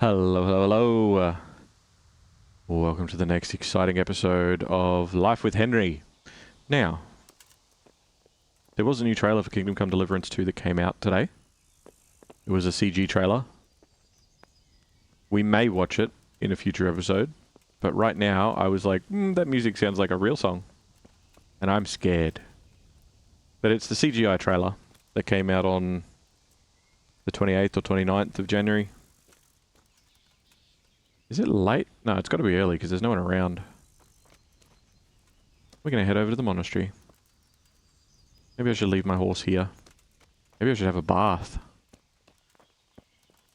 Hello, hello, hello. Welcome to the next exciting episode of Life with Henry. Now, there was a new trailer for Kingdom Come Deliverance 2 that came out today. It was a CG trailer. We may watch it in a future episode, but right now I was like, that music sounds like a real song. And I'm scared. But it's the CGI trailer that came out on the 28th or 29th of January. Is it late? No, it's got to be early because there's no one around. We're going to head over to the monastery. Maybe I should leave my horse here. Maybe I should have a bath.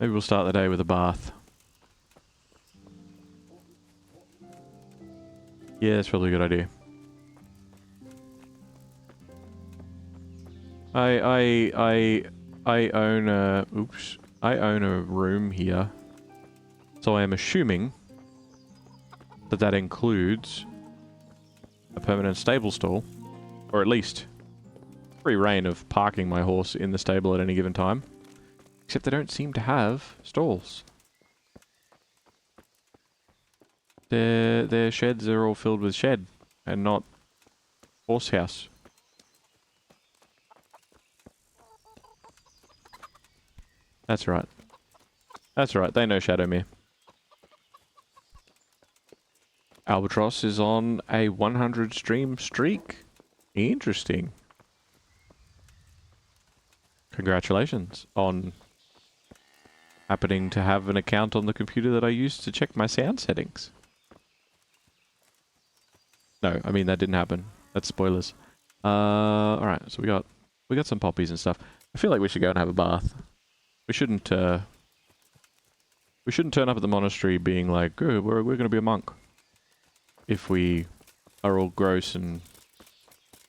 Maybe we'll start the day with a bath. Yeah, that's probably a good idea. I own a... Oops. I own a room here. So I am assuming that that includes a permanent stable stall, or at least free reign of parking my horse in the stable at any given time. Except they don't seem to have stalls. Their sheds are all filled with shed and not horse house. That's right. That's right, they know Shadowmere. Albatross is on a 100 stream streak. Interesting. Congratulations on happening to have an account on the computer that I used to check my sound settings. No, I mean that didn't happen. That's spoilers. Alright, so we got some poppies and stuff. I feel like we should go and have a bath. We shouldn't turn up at the monastery being like, "Good, we're going to be a monk." If we are all gross and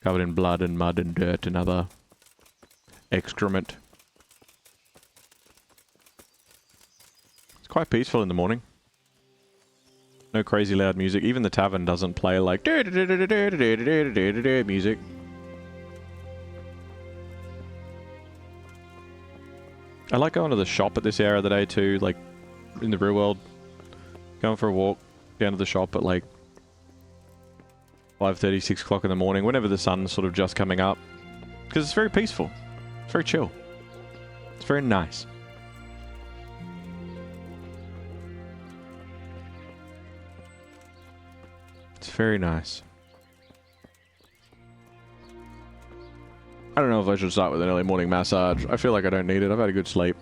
covered in blood and mud and dirt and other excrement. It's quite peaceful in the morning. No crazy loud music. Even the tavern doesn't play like music. I like going to the shop at this hour of the day too, like in the real world. Going for a walk down to the shop at like 5:30, 6 o'clock in the morning, whenever the sun's sort of just coming up. Because it's very peaceful. It's very chill. It's very nice. It's very nice. I don't know if I should start with an early morning massage. I feel like I don't need it. I've had a good sleep.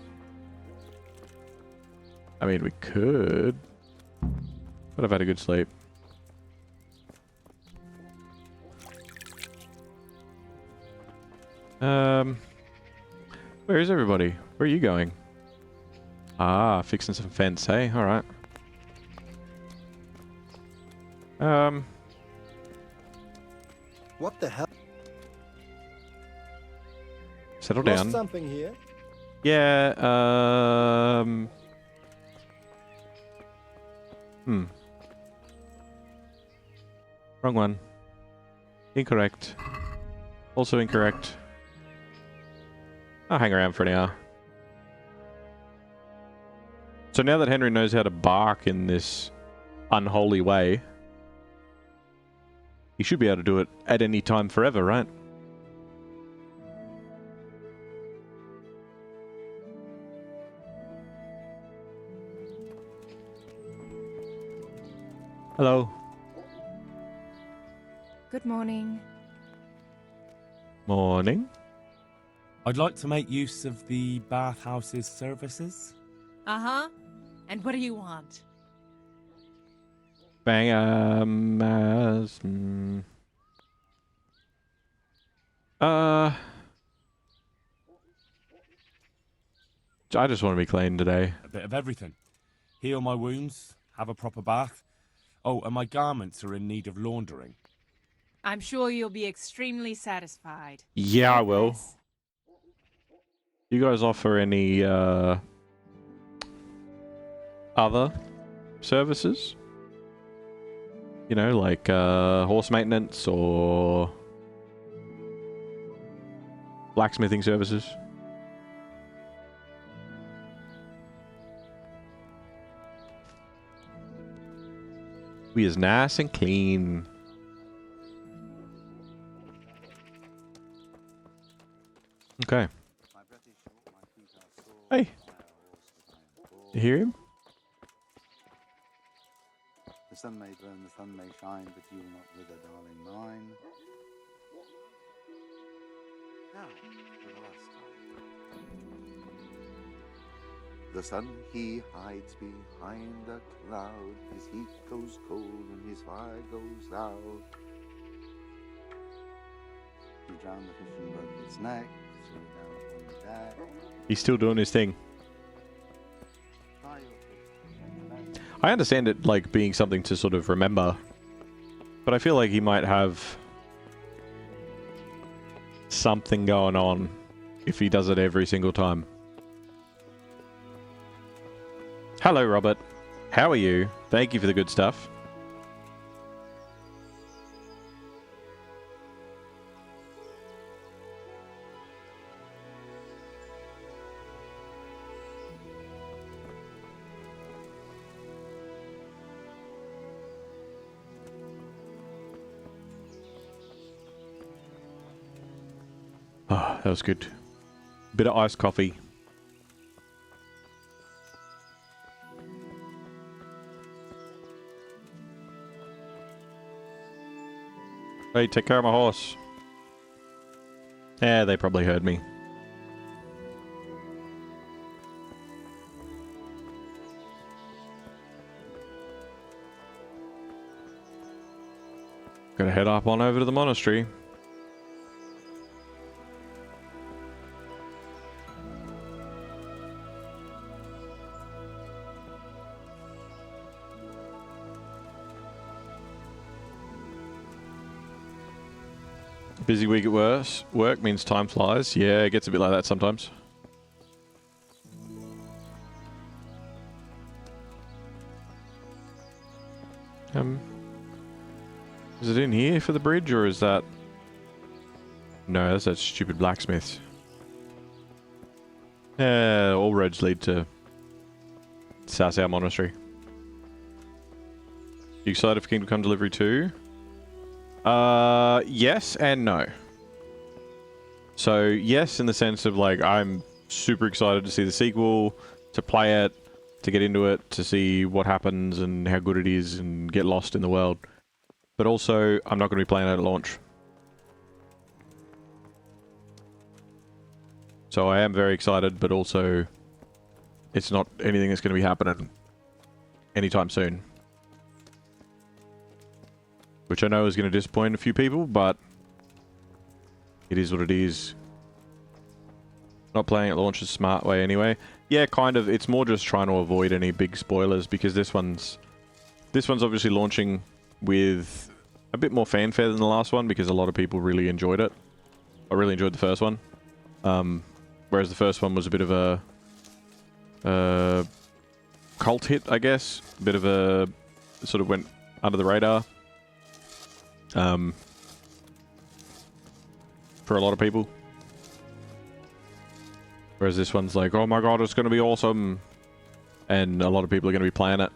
I mean, we could. But I've had a good sleep. Where is everybody? Where are you going? Ah, fixing some fence, hey? Alright. What the hell? Settle Lost down. Something here? Yeah, Wrong one. Incorrect. Also incorrect. I'll hang around for an hour. So now that Henry knows how to bark in this unholy way, he should be able to do it at any time forever, right? Hello. Good morning. Morning. I'd like to make use of the bathhouse's services. Uh-huh. And what do you want? Bang, I just want to be clean today. A bit of everything. Heal my wounds, have a proper bath. Oh, and my garments are in need of laundering. I'm sure you'll be extremely satisfied. Yeah, I will. You guys offer any, other services? You know, like, horse maintenance or blacksmithing services? We is nice and clean. Okay. Hey. You hear him? The sun may burn, the sun may shine, but you will not wither, darling mine. Now, for the last time. The sun, he hides behind a cloud. His heat goes cold and his fire goes out. He drowned the fish and broke its neck, threw it down on the deck. He's still doing his thing. I understand it like being something to sort of remember, but I feel like he might have something going on if he does it every single time. Hello, Robert. How are you? Thank you for the good stuff. Oh, that was good. Bit of iced coffee. Hey, take care of my horse. Yeah, they probably heard me. Gotta head up on over to the monastery. Busy week at work means time flies. Yeah, it gets a bit like that sometimes. Is it in here for the bridge, or is that... No, that's that stupid blacksmith. All roads lead to Sasau Monastery. You excited for Kingdom Come Delivery 2? Yes and no. So, yes, in the sense of, like, I'm super excited to see the sequel, to play it, to get into it, to see what happens and how good it is and get lost in the world. But also, I'm not going to be playing it at launch. So I am very excited, but also, it's not anything that's going to be happening anytime soon. Which I know is going to disappoint a few people, but it is what it is. Not playing at launch is a smart way anyway. Yeah, kind of. It's more just trying to avoid any big spoilers, because this one's obviously launching with a bit more fanfare than the last one, because a lot of people really enjoyed it. I really enjoyed the first one. Whereas the first one was a bit of a cult hit, I guess. A bit of a... sort of went under the radar. For a lot of people. Whereas this one's like, oh my god, it's going to be awesome. And a lot of people are going to be playing it.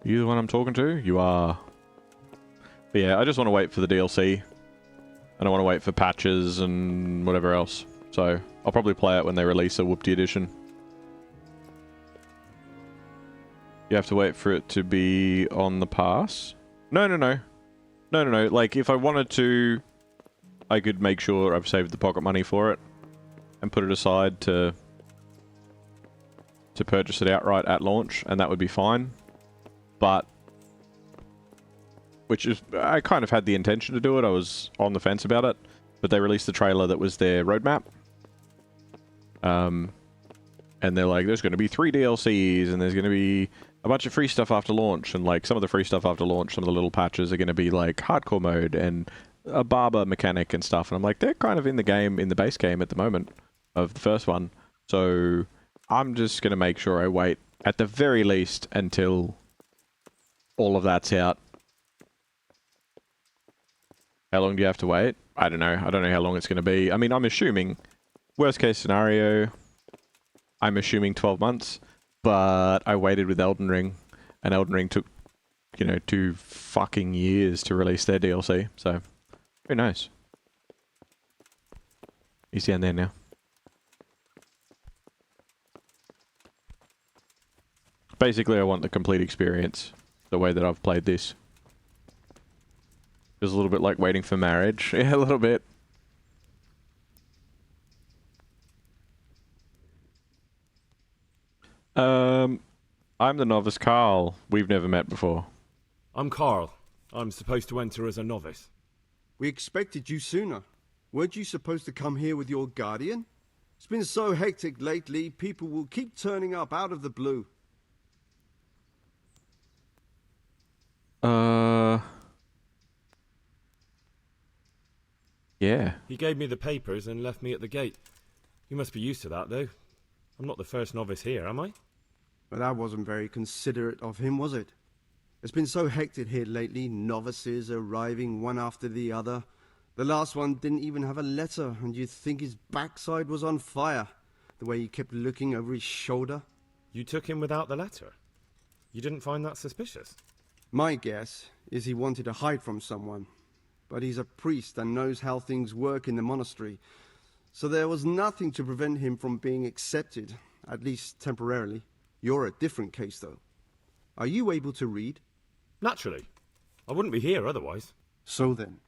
Are you the one I'm talking to? You are. But yeah, I just want to wait for the DLC. I don't want to wait for patches and whatever else. So, I'll probably play it when they release a Whoopty edition. You have to wait for it to be on the pass? No. Like, if I wanted to, I could make sure I've saved the pocket money for it. And put it aside to purchase it outright at launch. And that would be fine. But... which is, I kind of had the intention to do it. I was on the fence about it. But they released the trailer that was their roadmap. And they're like, there's going to be 3 DLCs, and there's going to be a bunch of free stuff after launch. And like, some of the free stuff after launch, some of the little patches are going to be like hardcore mode and a barber mechanic and stuff. And I'm like, they're kind of in the game, in the base game at the moment of the first one. So I'm just going to make sure I wait at the very least until all of that's out. How long do you have to wait? I don't know. I don't know how long it's going to be. I mean, I'm assuming, worst case scenario, I'm assuming 12 months, but I waited with Elden Ring, and Elden Ring took, 2 fucking years to release their DLC, so who knows? He's down there now. Basically, I want the complete experience, the way that I've played this. Feels a little bit like waiting for marriage. Yeah, a little bit. I'm the novice Carl. We've never met before. I'm Carl. I'm supposed to enter as a novice. We expected you sooner. Weren't you supposed to come here with your guardian? It's been so hectic lately, people will keep turning up out of the blue. Yeah. He gave me the papers and left me at the gate. You must be used to that, though. I'm not the first novice here, am I? But that wasn't very considerate of him, was it? It's been so hectic here lately, novices arriving one after the other. The last one didn't even have a letter, and you'd think his backside was on fire, the way he kept looking over his shoulder. You took him without the letter? You didn't find that suspicious? My guess is he wanted to hide from someone. But he's a priest and knows how things work in the monastery, so there was nothing to prevent him from being accepted, at least temporarily. You're a different case, though. Are you able to read? Naturally. I wouldn't be here otherwise. So then,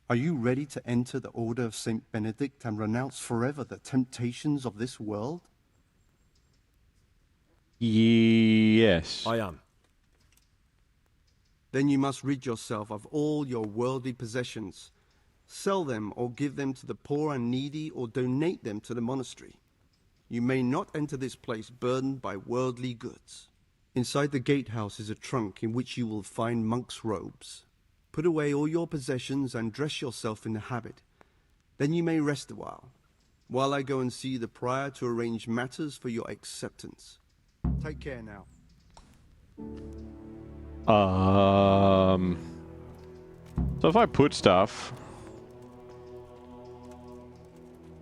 are you ready to enter the Order of St. Benedict and renounce forever the temptations of this world? Yes. I am. Then you must rid yourself of all your worldly possessions. Sell them or give them to the poor and needy or donate them to the monastery. You may not enter this place burdened by worldly goods. Inside the gatehouse is a trunk in which you will find monk's robes. Put away all your possessions and dress yourself in the habit. Then you may rest a while I go and see the prior to arrange matters for your acceptance. Take care now. So if I put stuff,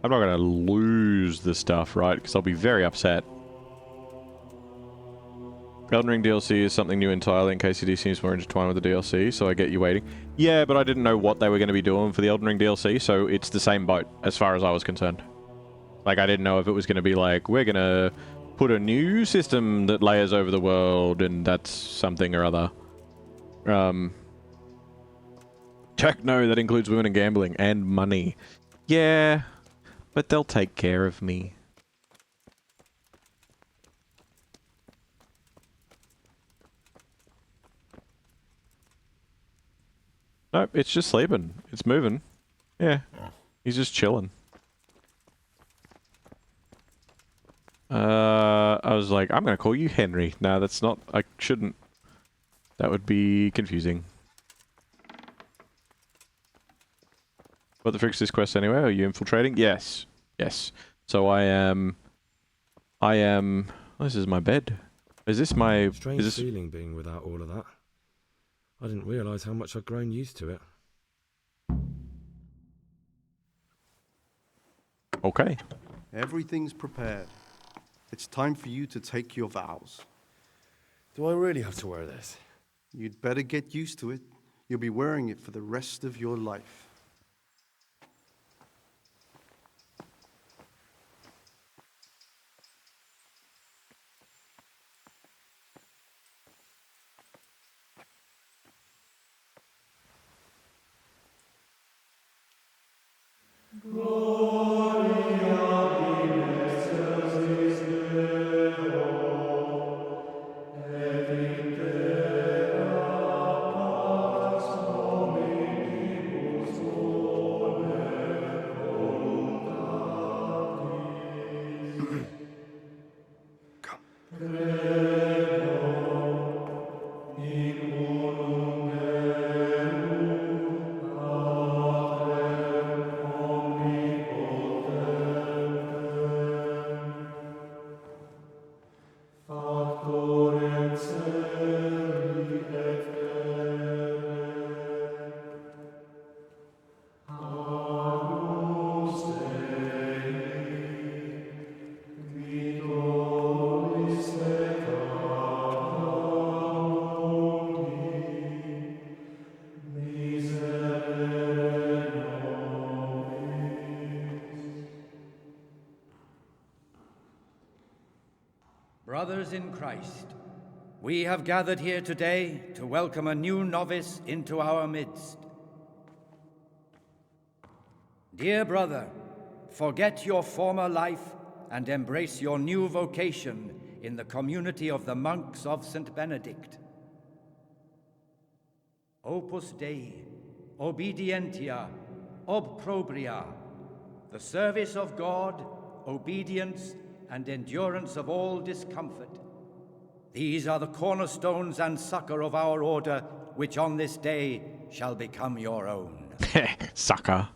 I'm not going to lose the stuff, right? Because I'll be very upset. Elden Ring DLC is something new entirely in case KCD seems more intertwined with the DLC, so I get you waiting. Yeah, but I didn't know what they were going to be doing for the Elden Ring DLC, so it's the same boat as far as I was concerned. Like, I didn't know if it was going to be like, we're going to put a new system that layers over the world, and that's something or other. Check, no, that includes women and gambling and money. Yeah, but they'll take care of me. Nope, it's just sleeping. It's moving. Yeah, he's just chilling. I was like, I'm gonna call you Henry. No, that's not. I shouldn't. That would be confusing. What the frick's this quest anyway? Are you infiltrating? Yes. Yes. So I am... Oh, this is my bed. Is this my... Strange is this... feeling being without all of that. I didn't realise how much I'd grown used to it. Okay. Everything's prepared. It's time for you to take your vows. Do I really have to wear this? You'd better get used to it. You'll be wearing it for the rest of your life. brothers in Christ, we have gathered here today to welcome a new novice into our midst. Dear brother, forget your former life and embrace your new vocation in the community of the monks of St. Benedict. Opus Dei, obedientia, obprobria, the service of God, obedience, and endurance of all discomfort. These are the cornerstones and succor of our order, which on this day shall become your own. Sucker.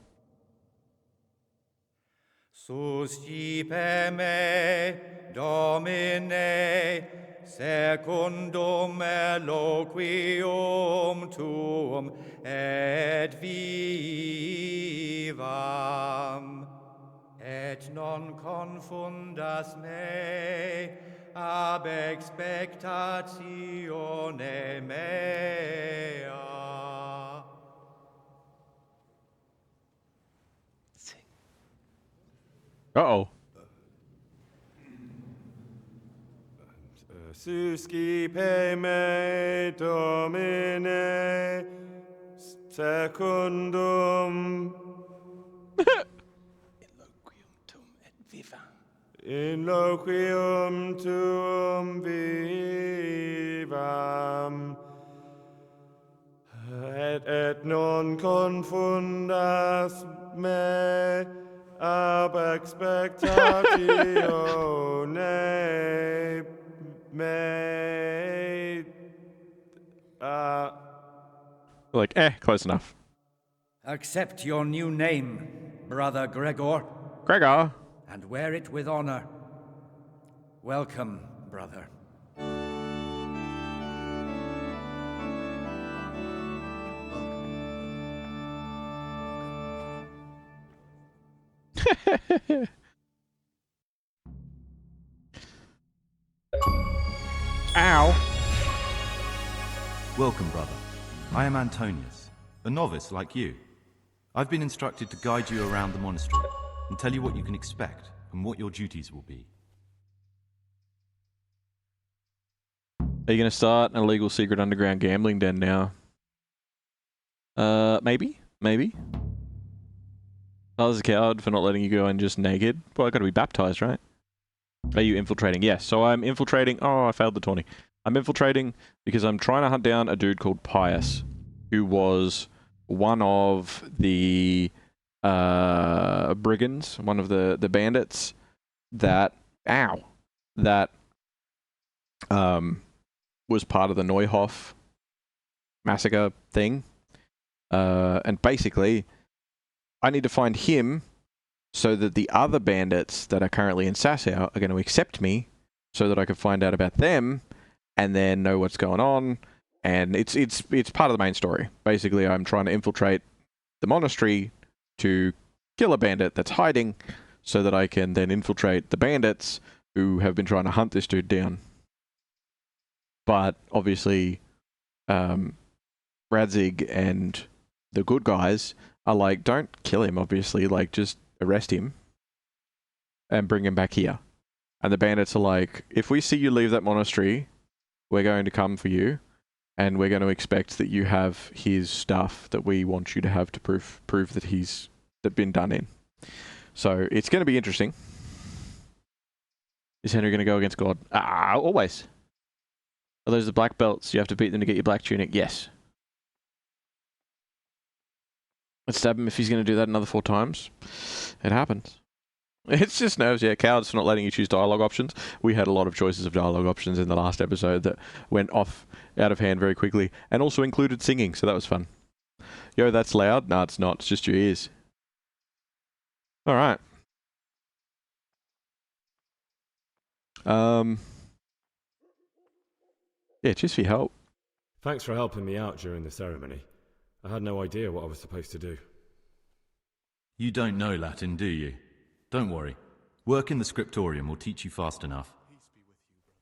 Suscipe me, Domine, secundum eloquium tuum et vivam, et non confundas me ab expectatione mea. Uh-oh. Suscipe me, Domine, secundum in loquium tuum vivam, et non confundas me ab expectatione me. Like, close enough. Accept your new name, Brother Gregor, Gregor. and wear it with honor. Welcome, brother. Ow. Welcome, brother. I am Antonius, a novice like you. I've been instructed to guide you around the monastery and tell you what you can expect and what your duties will be. Are you going to start an illegal secret underground gambling den now? Maybe. Maybe. I was a coward for not letting you go in just naked. Well, I got to be baptized, right? Are you infiltrating? Yes. So I'm infiltrating. Oh, I failed the 20. I'm infiltrating because I'm trying to hunt down a dude called Pius, who was one of the brigands, one of the bandits that was part of the Neuhof massacre thing. And basically, I need to find him so that the other bandits that are currently in Sasau are going to accept me so that I can find out about them and then know what's going on. And it's part of the main story. Basically, I'm trying to infiltrate the monastery to kill a bandit that's hiding so that I can then infiltrate the bandits who have been trying to hunt this dude down. But obviously, Radzig and the good guys are like, don't kill him, obviously. Like, just arrest him and bring him back here. And the bandits are like, if we see you leave that monastery, we're going to come for you. And we're going to expect that you have his stuff that we want you to have to prove that he's been done in. So it's going to be interesting. Is Henry going to go against God? Always. Are those the black belts? You have to beat them to get your black tunic? Yes. Let's stab him if he's going to do that another 4 times. It happens. It's just nerves, yeah. Cowards for not letting you choose dialogue options. We had a lot of choices of dialogue options in the last episode that went off out of hand very quickly. And also included singing, so that was fun. Yo, that's loud? No, it's not. It's just your ears. Alright. Yeah, cheers for your help. Thanks for helping me out during the ceremony. I had no idea what I was supposed to do. You don't know Latin, do you? Don't worry. Work in the scriptorium will teach you fast enough.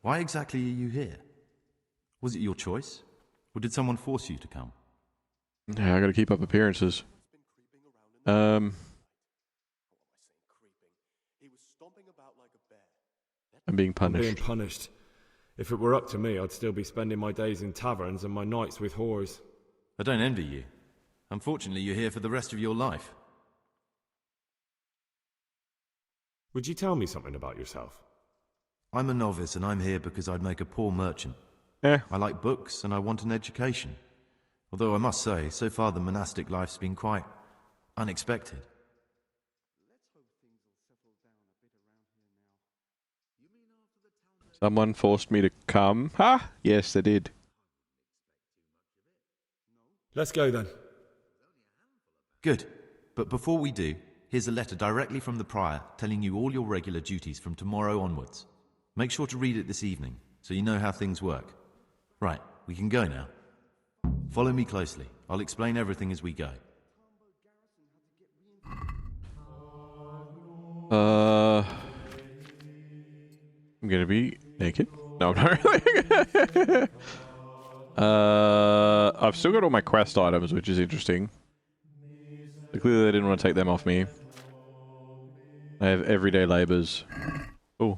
Why exactly are you here? Was it your choice? Or did someone force you to come? Yeah, I gotta keep up appearances. I'm being punished. I'm being punished. If it were up to me, I'd still be spending my days in taverns and my nights with whores. I don't envy you. Unfortunately, you're here for the rest of your life. Would you tell me something about yourself? I'm a novice and I'm here because I'd make a poor merchant. Yeah. I like books and I want an education. Although I must say, so far the monastic life's been quite unexpected. Someone forced me to come. Ha! Yes, they did. Let's go then. Good. But before we do, here's a letter directly from the prior telling you all your regular duties from tomorrow onwards. Make sure to read it this evening, so you know how things work. Right, we can go now. Follow me closely. I'll explain everything as we go. I'm gonna be naked. No, I'm not really. I've still got all my quest items, which is interesting. So clearly they didn't want to take them off me. I have everyday labors. Oh.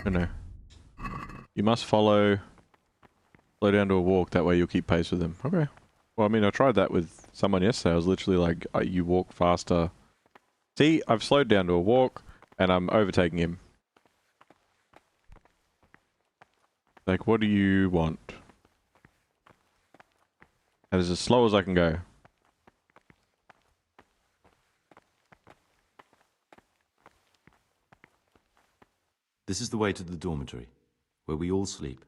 Oh no. You must slow down to a walk, that way you'll keep pace with them. Okay. Well, I mean, I tried that with someone yesterday. I was literally like, you walk faster. See, I've slowed down to a walk, and I'm overtaking him. Like, what do you want? That is as slow as I can go. This is the way to the dormitory, where we all sleep.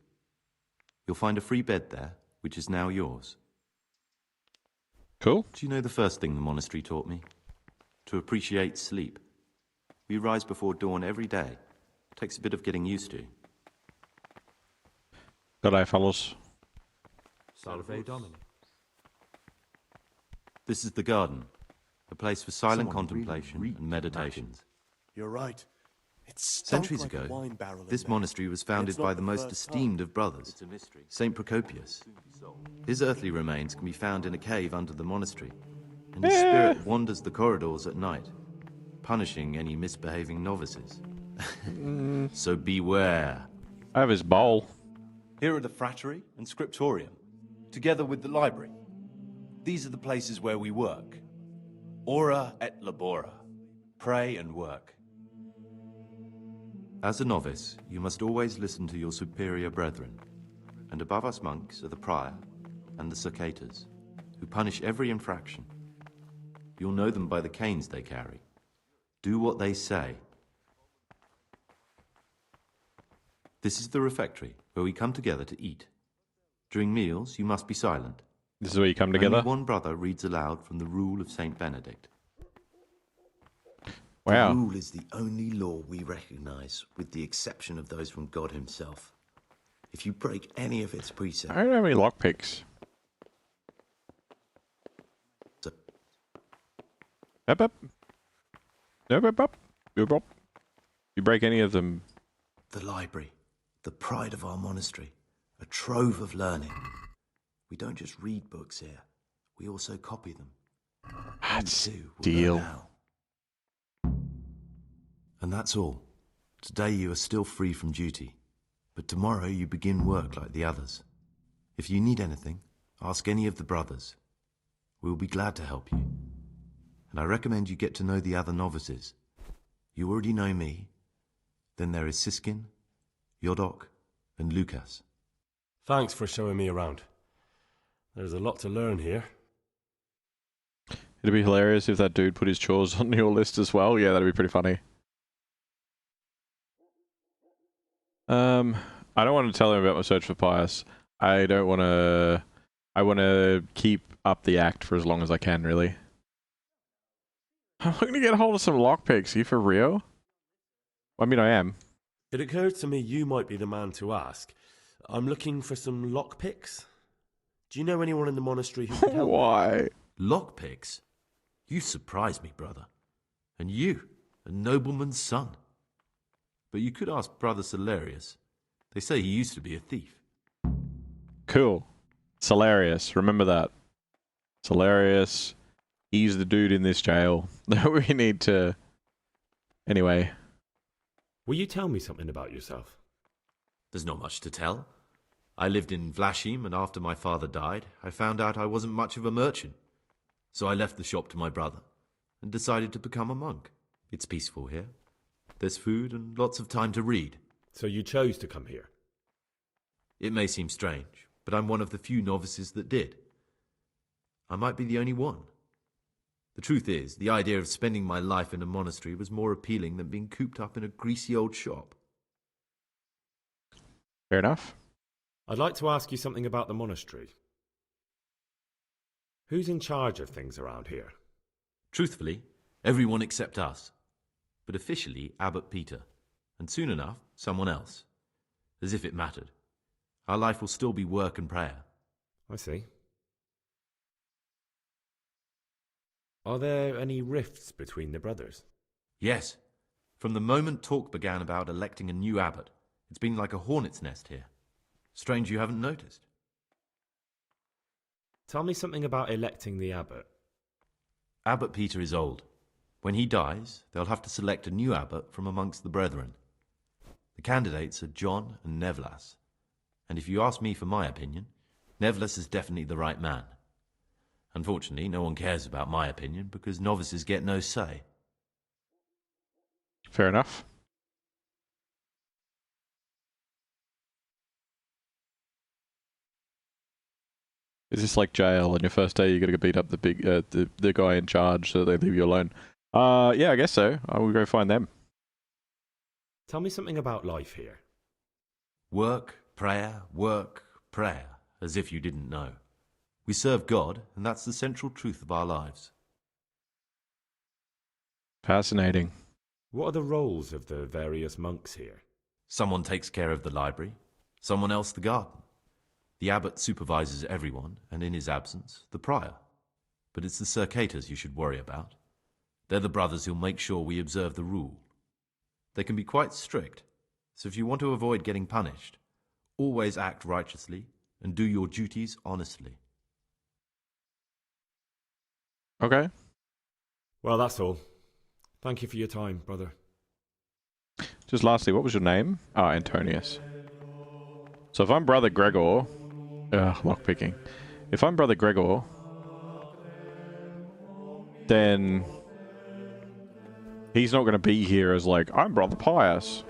You'll find a free bed there, which is now yours. Cool. Do you know the first thing the monastery taught me? To appreciate sleep. We rise before dawn every day. Takes a bit of getting used to. Good day, fellas. Salve Domini. This is the garden, a place for silent Someone contemplation really and meditations. You're right. It's Centuries ago, this monastery was founded by the most esteemed of brothers, Saint Procopius. His earthly remains can be found in a cave under the monastery, and his spirit wanders the corridors at night, punishing any misbehaving novices. So beware. I have his bowl. Here are the frattery and scriptorium, together with the library. These are the places where we work. Ora et labora. Pray and work. As a novice, you must always listen to your superior brethren, and above us monks are the prior and the circators, who punish every infraction. You'll know them by the canes they carry. Do what they say. This is the refectory, where we come together to eat. During meals, you must be silent. This is where you come together? Only one brother reads aloud from the rule of Saint Benedict. Wow. The rule is the only law we recognize, with the exception of those from God himself. If you break any of its precepts... I don't have any lockpicks. Up, up. No, up, up. Up. You break any of them... The library, the pride of our monastery, a trove of learning. We don't just read books here, we also copy them. That's deal. And that's all. Today you are still free from duty, but tomorrow you begin work like the others. If you need anything, ask any of the brothers. We will be glad to help you. And I recommend you get to know the other novices. You already know me. Then there is Siskin, Yodok, and Lukas. Thanks for showing me around. There's a lot to learn here. It'd be hilarious if that dude put his chores on your list as well. Yeah, that'd be pretty funny. I don't want to tell him about my search for Pius. I don't want to... I want to keep up the act for as long as I can, really. I'm looking to get a hold of some lockpicks. Are you for real? I mean, I am. It occurred to me you might be the man to ask. I'm looking for some lockpicks. Do you know anyone in the monastery who could help? Why? Lockpicks? You surprise me, brother. And you, a nobleman's son. But you could ask Brother Salarius. They say he used to be a thief. Cool. Salarius, remember that. Salarius, he's the dude in this jail that we need to... Anyway. Will you tell me something about yourself? There's not much to tell. I lived in Vlashim, and after my father died, I found out I wasn't much of a merchant. So I left the shop to my brother, and decided to become a monk. It's peaceful here. There's food and lots of time to read. So you chose to come here? It may seem strange, but I'm one of the few novices that did. I might be the only one. The truth is, the idea of spending my life in a monastery was more appealing than being cooped up in a greasy old shop. Fair enough. I'd like to ask you something about the monastery. Who's in charge of things around here? Truthfully, everyone except us. But officially, Abbot Peter. And soon enough, someone else. As if it mattered. Our life will still be work and prayer. I see. Are there any rifts between the brothers? Yes. From the moment talk began about electing a new abbot, it's been like a hornet's nest here. Strange you haven't noticed. Tell me something about electing the abbot. Abbot Peter is old. When he dies, they'll have to select a new abbot from amongst the brethren. The candidates are John and Nevlas. And if you ask me for my opinion, Nevlas is definitely the right man. Unfortunately, no one cares about my opinion because novices get no say. Fair enough. Is this like jail? On your first day, you got to beat up the guy in charge so they leave you alone. Yeah, I guess so. I will go find them. Tell me something about life here. Work, prayer, as if you didn't know. We serve God, and that's the central truth of our lives. Fascinating. What are the roles of the various monks here? Someone takes care of the library, someone else the garden. The abbot supervises everyone, and in his absence, the prior. But it's the circators you should worry about. They're the brothers who'll make sure we observe the rule. They can be quite strict, so if you want to avoid getting punished, always act righteously and do your duties honestly. Okay. Well, that's all. Thank you for your time, brother. Just lastly, what was your name? Ah, Antonius. So if I'm Brother Gregor... lockpicking. If I'm Brother Gregor... then... he's not going to be here as like, I'm Brother Pius.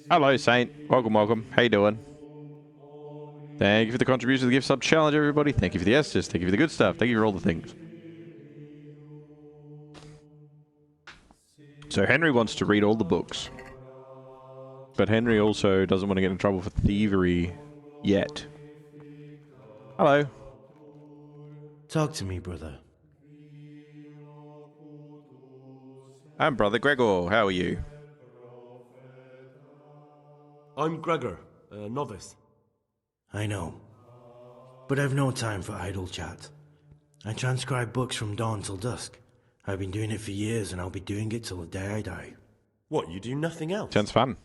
Hello, Saint. Welcome, welcome. How you doing? Thank you for the contribution to the gift sub challenge, everybody. Thank you for the S's. Thank you for the good stuff. Thank you for all the things. So Henry wants to read all the books. But Henry also doesn't want to get in trouble for thievery yet. Hello. Talk to me, brother. I'm Brother Gregor. How are you? I'm Gregor, a novice. I know. But I've no time for idle chat. I transcribe books from dawn till dusk. I've been doing it for years, and I'll be doing it till the day I die. What, you do nothing else? Sounds fun.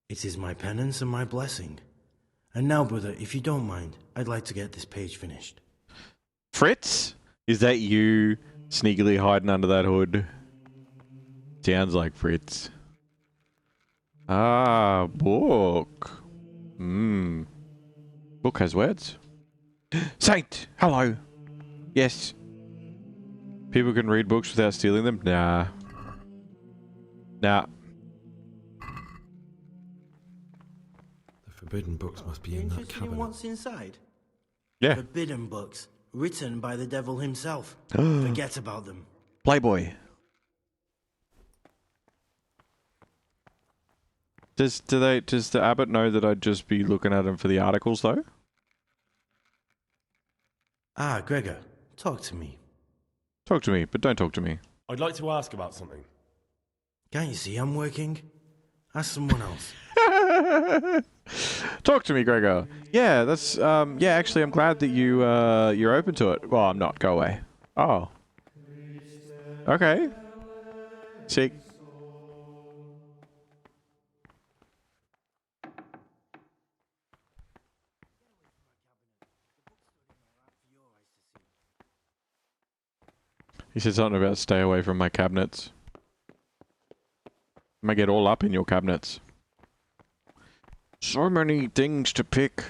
It is my penance and my blessing. And now, brother, if you don't mind, I'd like to get this page finished. Fritz? Is that you sneakily hiding under that hood? Sounds like Fritz. Ah, book. Book has words. Saint, hello. Yes. People can read books without stealing them? Nah. Nah. The forbidden books must be in that cabinet. What's inside? Yeah. Forbidden books, written by the devil himself. Forget about them. Playboy. Does the abbot know that I'd just be looking at him for the articles though? Ah, Gregor, talk to me. Talk to me, but don't talk to me. I'd like to ask about something. Can't you see I'm working? Ask someone else. Talk to me, Gregor. Yeah, that's yeah, actually I'm glad that you're open to it. Well, I'm not. Go away. Oh. Okay. Sick. He said something about stay away from my cabinets. May get all up in your cabinets. So many things to pick.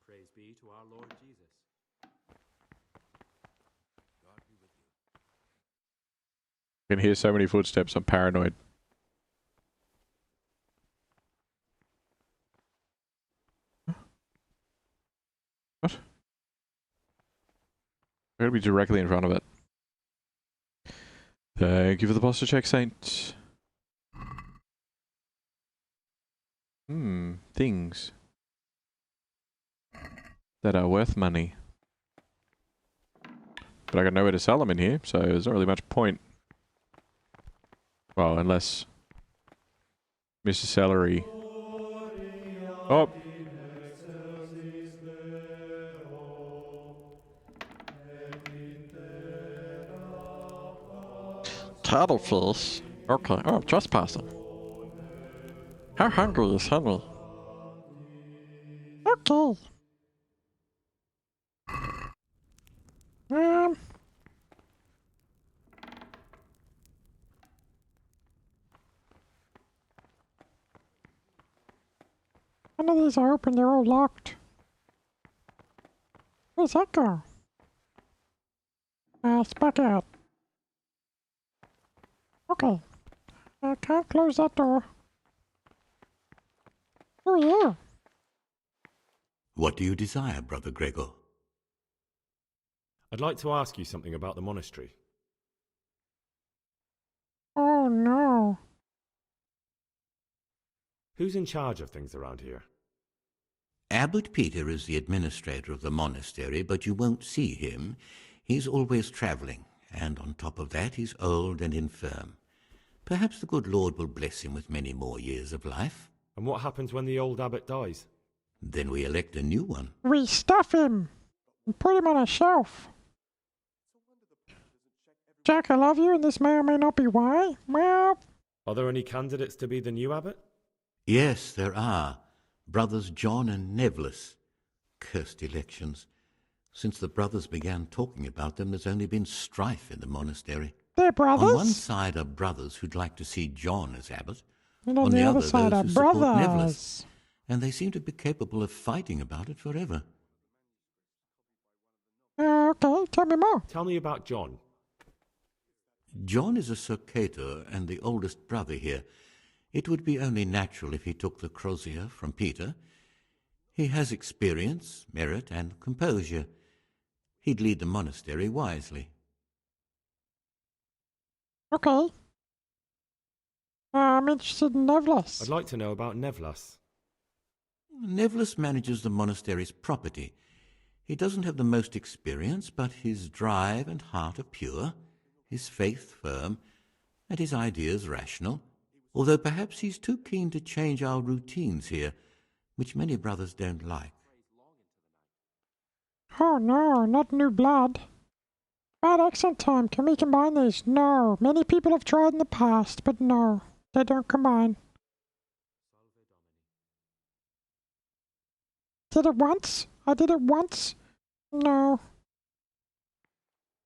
Praise be to our Lord Jesus. God be with you. I can hear so many footsteps. I'm paranoid. What? I'm going to be directly in front of it. Thank you for the posture check, Saint. Things that are worth money. But I got nowhere to sell them in here, so there's not really much point. Well, unless Mr. Celery. Oh! Tattlefish? Okay. Oh, trespassing. How hungry is Henry? Okay. None of these are open, they're all locked. Where's that go? It's back out. Okay. I can't close that door. Who are you? What do you desire, Brother Gregor? I'd like to ask you something about the monastery. Oh no. Who's in charge of things around here? Abbot Peter is the administrator of the monastery, but you won't see him. He's always travelling, and on top of that he's old and infirm. Perhaps the good Lord will bless him with many more years of life. And what happens when the old abbot dies? Then we elect a new one. We stuff him and put him on a shelf. Jack, I love you, and this may or may not be why. Well... Are there any candidates to be the new abbot? Yes, there are. Brothers John and Nevlis. Cursed elections. Since the brothers began talking about them, there's only been strife in the monastery. They're brothers? On one side are brothers who'd like to see John as abbot. And on the other side are those who support brothers. Nevlis. And they seem to be capable of fighting about it forever. Okay, tell me more. Tell me about John. John is a Surcator and the oldest brother here. It would be only natural if he took the crozier from Peter. He has experience, merit, and composure. He'd lead the monastery wisely. Okay. I'm interested in Nevlis. I'd like to know about Nevlas. Nevlis manages the monastery's property. He doesn't have the most experience, but his drive and heart are pure, his faith firm, and his ideas rational, although perhaps he's too keen to change our routines here, which many brothers don't like. Oh no, not new blood. Bad accent time, can we combine these? No, many people have tried in the past, but no, they don't combine. Did it once? I did it once? No.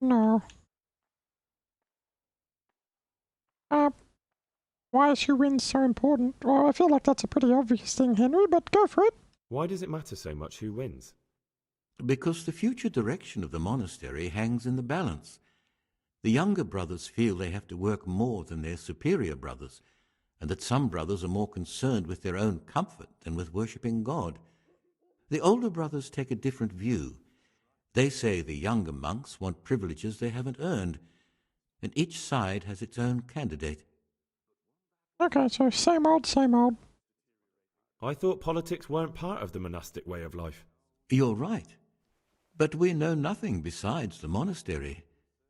No. Why is who wins so important? Well, I feel like that's a pretty obvious thing, Henry, but go for it. Why does it matter so much who wins? Because the future direction of the monastery hangs in the balance. The younger brothers feel they have to work more than their superior brothers, and that some brothers are more concerned with their own comfort than with worshipping God. The older brothers take a different view. They say the younger monks want privileges they haven't earned, and each side has its own candidate. Okay, so same old, same old. I thought politics weren't part of the monastic way of life. You're right. But we know nothing besides the monastery,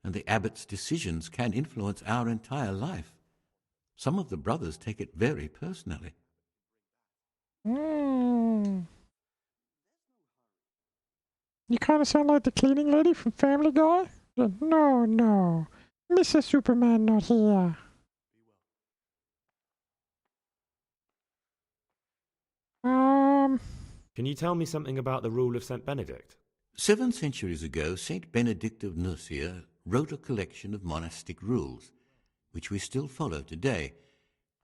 and the abbot's decisions can influence our entire life. Some of the brothers take it very personally. You kind of sound like the cleaning lady from Family Guy. No, no. Mr. Superman not here. Can you tell me something about the rule of St. Benedict? 7 centuries ago, Saint Benedict of Nursia wrote a collection of monastic rules, which we still follow today.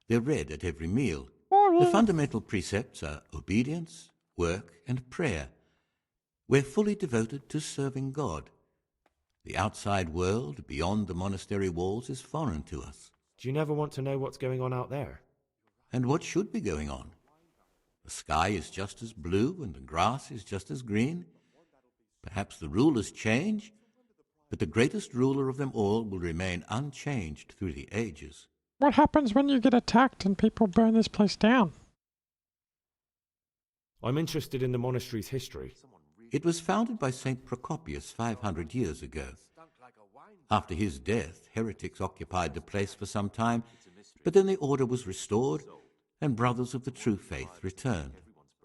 They're read at every meal. The fundamental precepts are obedience, work, and prayer. We're fully devoted to serving God. The outside world, beyond the monastery walls, is foreign to us. Do you never want to know what's going on out there? And what should be going on? The sky is just as blue and the grass is just as green. Perhaps the rulers change, but the greatest ruler of them all will remain unchanged through the ages. What happens when you get attacked and people burn this place down? I'm interested in the monastery's history. It was founded by St. Procopius 500 years ago. After his death, heretics occupied the place for some time, but then the order was restored and brothers of the true faith returned.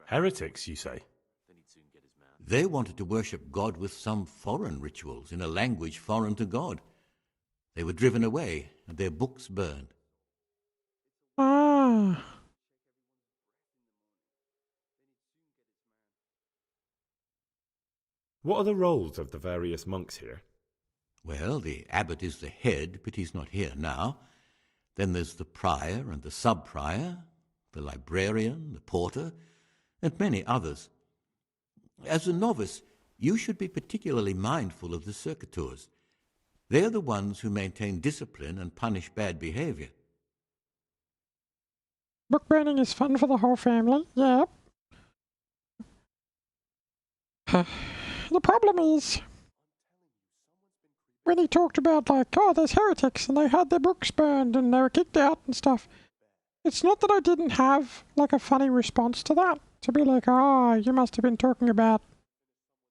Heretics, you say? They wanted to worship God with some foreign rituals in a language foreign to God. They were driven away and their books burned. Ah. What are the roles of the various monks here? Well, the abbot is the head, but he's not here now. Then there's the prior and the sub-prior, the librarian, the porter, and many others. As a novice, you should be particularly mindful of the circuitors. They're the ones who maintain discipline and punish bad behavior. Book burning is fun for the whole family, yep. The problem is, when he talked about like, oh, there's heretics and they had their books burned and they were kicked out and stuff, it's not that I didn't have like a funny response to that. To be like, oh, you must have been talking about,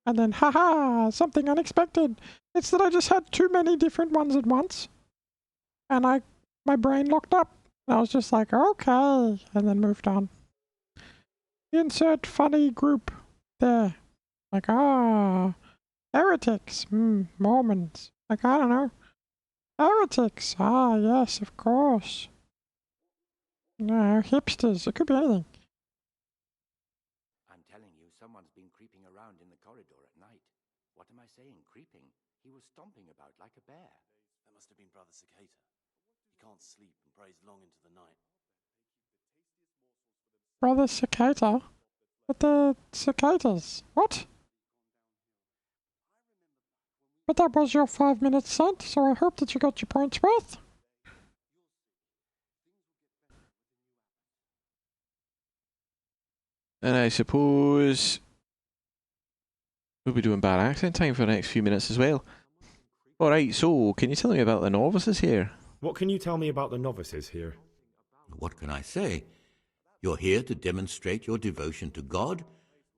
and then, haha, something unexpected. It's that I just had too many different ones at once, and my brain locked up. And I was just like, okay, and then moved on. Insert funny group there. Like, ah, heretics, Mormons. Like, I don't know. Heretics, ah, yes, of course. No, hipsters, it could be anything. I'm telling you, someone's been creeping around in the corridor at night. What am I saying, creeping? He was stomping about like a bear. That must have been Brother Cicada. He can't sleep and prays long into the night. Brother Cicada? But the cicadas, what? But that was your 5 minutes sent, so I hope that you got your points worth. And I suppose we'll be doing bad accent time for the next few minutes as well. Alright, so can you tell me about the novices here? What can you tell me about the novices here? What can I say? You're here to demonstrate your devotion to God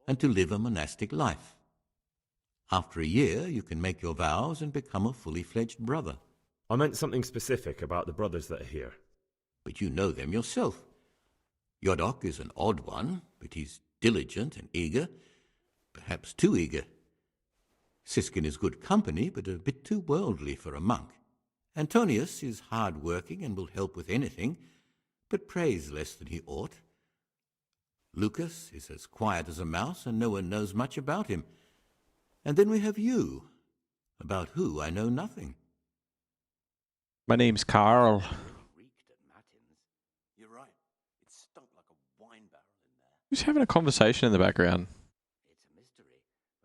and to live a monastic life. After a year, you can make your vows and become a fully fledged brother. I meant something specific about the brothers that are here. But you know them yourself. Yodok is an odd one, but he's diligent and eager, perhaps too eager. Siskin is good company, but a bit too worldly for a monk. Antonius is hard-working and will help with anything, but prays less than he ought. Lucas is as quiet as a mouse, and no one knows much about him. And then we have you, about who I know nothing. My name's Carl. You're right. It stunk like a wine barrel in there. Who's having a conversation in the background? It's a mystery,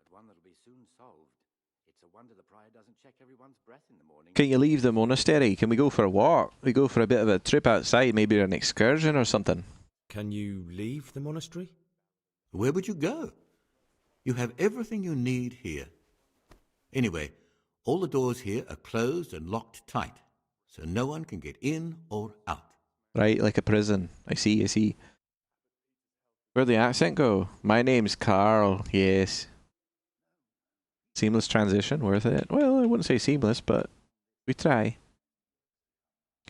but one that'll be soon solved. It's a wonder the prior doesn't check everyone's breath in the morning. Can you leave the monastery? Can we go for a walk? We go for a bit of a trip outside, maybe an excursion or something. Can you leave the monastery? Where would you go? You have everything you need here. Anyway, all the doors here are closed and locked tight, so no one can get in or out. Right, like a prison. I see. Where'd the accent go? My name's Carl, yes. Seamless transition, worth it? Well, I wouldn't say seamless, but we try.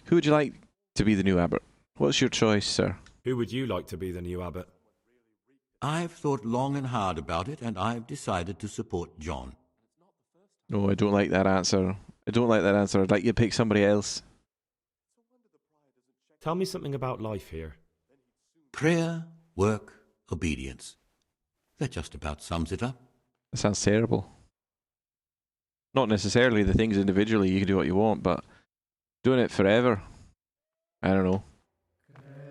Who would you like to be the new abbot? What's your choice, sir? Who would you like to be the new abbot? I've thought long and hard about it, and I've decided to support John. No, I don't like that answer. I'd like you to pick somebody else. Tell me something about life here. Prayer, work, obedience. That just about sums it up. That sounds terrible. Not necessarily the things individually, you can do what you want, but doing it forever, I don't know.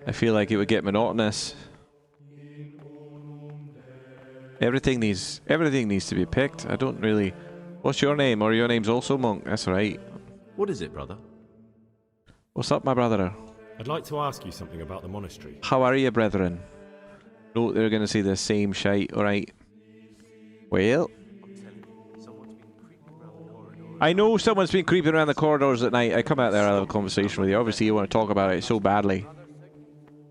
I feel like it would get monotonous. Everything needs to be picked. I don't really... What's your name? Or your name's also Monk? That's right. What is it, brother? What's up, my brother? I'd like to ask you something about the monastery. How are you, brethren? No, they're going to say the same shite, alright. Well... I know someone's been creeping around the corridors at night. I come out there, I'll have a conversation with you. Obviously, you want to talk about it so badly.